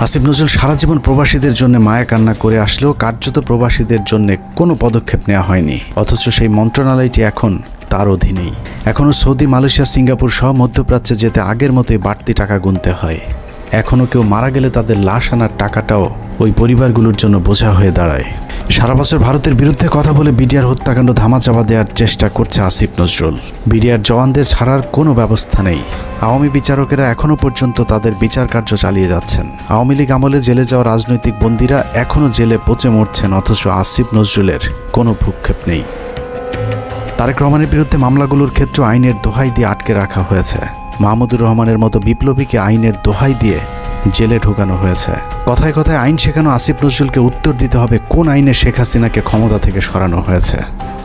আসিফ নজরুল সারা জীবন প্রবাসীদের জন্য মায়া কান্না করে আসলেও কার্যত প্রবাসীদের জন্য কোনো পদক্ষেপ নেওয়া হয়নি, অথচ সেই মন্ত্রণালয়টি এখন তার অধীনেই। এখনও সৌদি, মালয়েশিয়া, সিঙ্গাপুর সহ মধ্যপ্রাচ্যে যেতে আগের মতোই বাড়তি টাকা গুনতে হয়। এখনও কেউ মারা গেলে তাদের লাশ আনার টাকাটাও ওই পরিবারগুলোর জন্য বোঝা হয়ে দাঁড়ায়। সারা বছর ভারতের বিরুদ্ধে কথা বলে বিডিআর হত্যাকাণ্ড ধামাচাপা দেওয়ার চেষ্টা করছে আসিফ নজরুল। বিডিআর জওয়ানদের ছাড়ার কোনো ব্যবস্থা নেই। আওয়ামী বিচারকেরা এখনও পর্যন্ত তাদের বিচার কার্য চালিয়ে যাচ্ছেন। আওয়ামী লীগ আমলে জেলে যাওয়া রাজনৈতিক বন্দীরা এখনও জেলে পচে মরছেন, অথচ আসিফ নজরুলের কোনো ভ্রুক্ষেপ নেই। তারেক রহমানের বিরুদ্ধে মামলাগুলোর ক্ষেত্রে আইনের দোহাই দিয়ে আটকে রাখা হয়েছে। মাহমুদুর রহমানের মতো বিপ্লবীকে আইনের দোহাই দিয়ে জেলে ঢোকানো হয়েছে। কথায় কথায় আইন শেখানো আসিফ নজরুলকে উত্তর দিতে হবে কোন আইনে শেখ হাসিনাকে ক্ষমতা থেকে সরানো হয়েছে।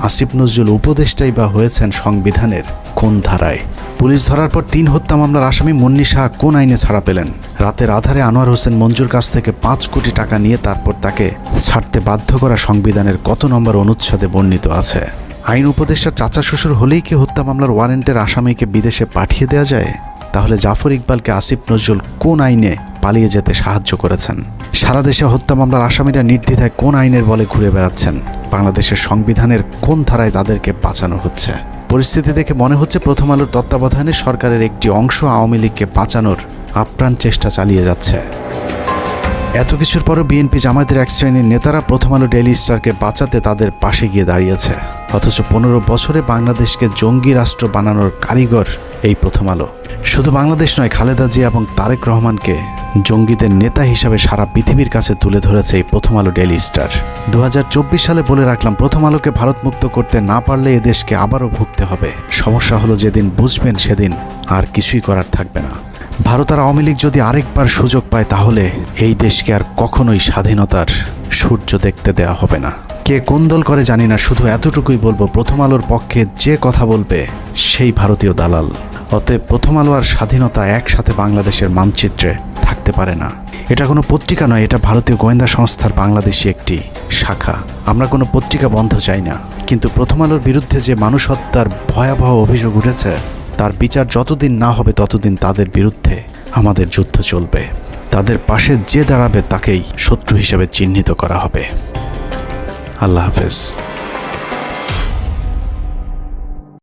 আসিফ নজরুল উপদেষ্টাই বা হয়েছেন সংবিধানের কোন ধারায়? পুলিশ ধরার পর 3 হত্যা মামলার আসামি মুন্নি শাহ কোন আইনে ছাড়া পেলেন? রাতের আধারে আনোয়ার হোসেন মঞ্জুর কাছ থেকে 5 কোটি টাকা নিয়ে তারপর তাকে ছাড়তে বাধ্য করা সংবিধানের কত নম্বর অনুচ্ছেদে বর্ণিত আছে? আইন উপদেষ্টার চাচা শ্বশুর হলেই কি হত্যা মামলার ওয়ারেন্টের আসামিকে বিদেশে পাঠিয়ে দেওয়া যায়? তাহলে জাফর ইকবালকে আসিফ নজরুল কোন আইনে পালিয়ে যেতে সাহায্য করেছেন? সারা দেশে হত্যা মামলার আসামিরা নির্দ্বিধায় কোন আইনের বলে ঘুরে বেড়াচ্ছেন? বাংলাদেশের সংবিধানের কোন ধারায় তাদেরকে বাঁচানো হচ্ছে? পরিস্থিতি দেখে মনে হচ্ছে প্রথম আলোর তত্ত্বাবধানে সরকারের একটি অংশ আওয়ামী লীগকে বাঁচানোর আপ্রাণ চেষ্টা চালিয়ে যাচ্ছে। এত কিছুর পরও বিএনপি জামায়াতের এক শ্রেণীর নেতারা প্রথম আলো ডেইলি স্টারকে বাঁচাতে তাদের পাশে গিয়ে দাঁড়িয়েছে, অথচ 15 বছরে বাংলাদেশকে জঙ্গি রাষ্ট্র বানানোর কারিগর এই প্রথম আলো। শুধু বাংলাদেশ নয়, খালেদা জিয়া এবং তারেক রহমানকে জঙ্গিদের নেতা হিসাবে সারা পৃথিবীর কাছে তুলে ধরেছে এই প্রথম আলো ডেইলি স্টার। 2024 সালে বলে রাখলাম, প্রথম আলোকে ভারতমুক্ত করতে না পারলে এদেশকে আবারও ভুগতে হবে। সমস্যা হলো যেদিন বুঝবেন সেদিন আর কিছুই করার থাকবে না। ভারত আর আওয়ামী লীগ যদি আরেকবার সুযোগ পায় তাহলে এই দেশকে আর কখনোই স্বাধীনতার সূর্য দেখতে দেওয়া হবে না। কে কোন দল করে জানি না, শুধু এতটুকুই বলবো, প্রথম আলোর পক্ষে যে কথা বলবে সেই ভারতীয় দালাল। অতএব প্রথম আলো আর স্বাধীনতা একসাথে বাংলাদেশের মানচিত্রে থাকতে পারে না। এটা কোনো পত্রিকা নয়, এটা ভারতীয় গোয়েন্দা সংস্থার বাংলাদেশি একটি শাখা। আমরা কোনো পত্রিকা বন্ধ চাই না, কিন্তু প্রথম আলোর বিরুদ্ধে যে মানুষ হত্যার ভয়াবহ অভিযোগ উঠেছে তার বিচার যতদিন না হবে ততদিন তাদের বিরুদ্ধে আমাদের যুদ্ধ চলবে। তাদের পাশে যে দাঁড়াবে তাকেই শত্রু হিসেবে চিহ্নিত করা হবে। আল্লাহ হাফেজ।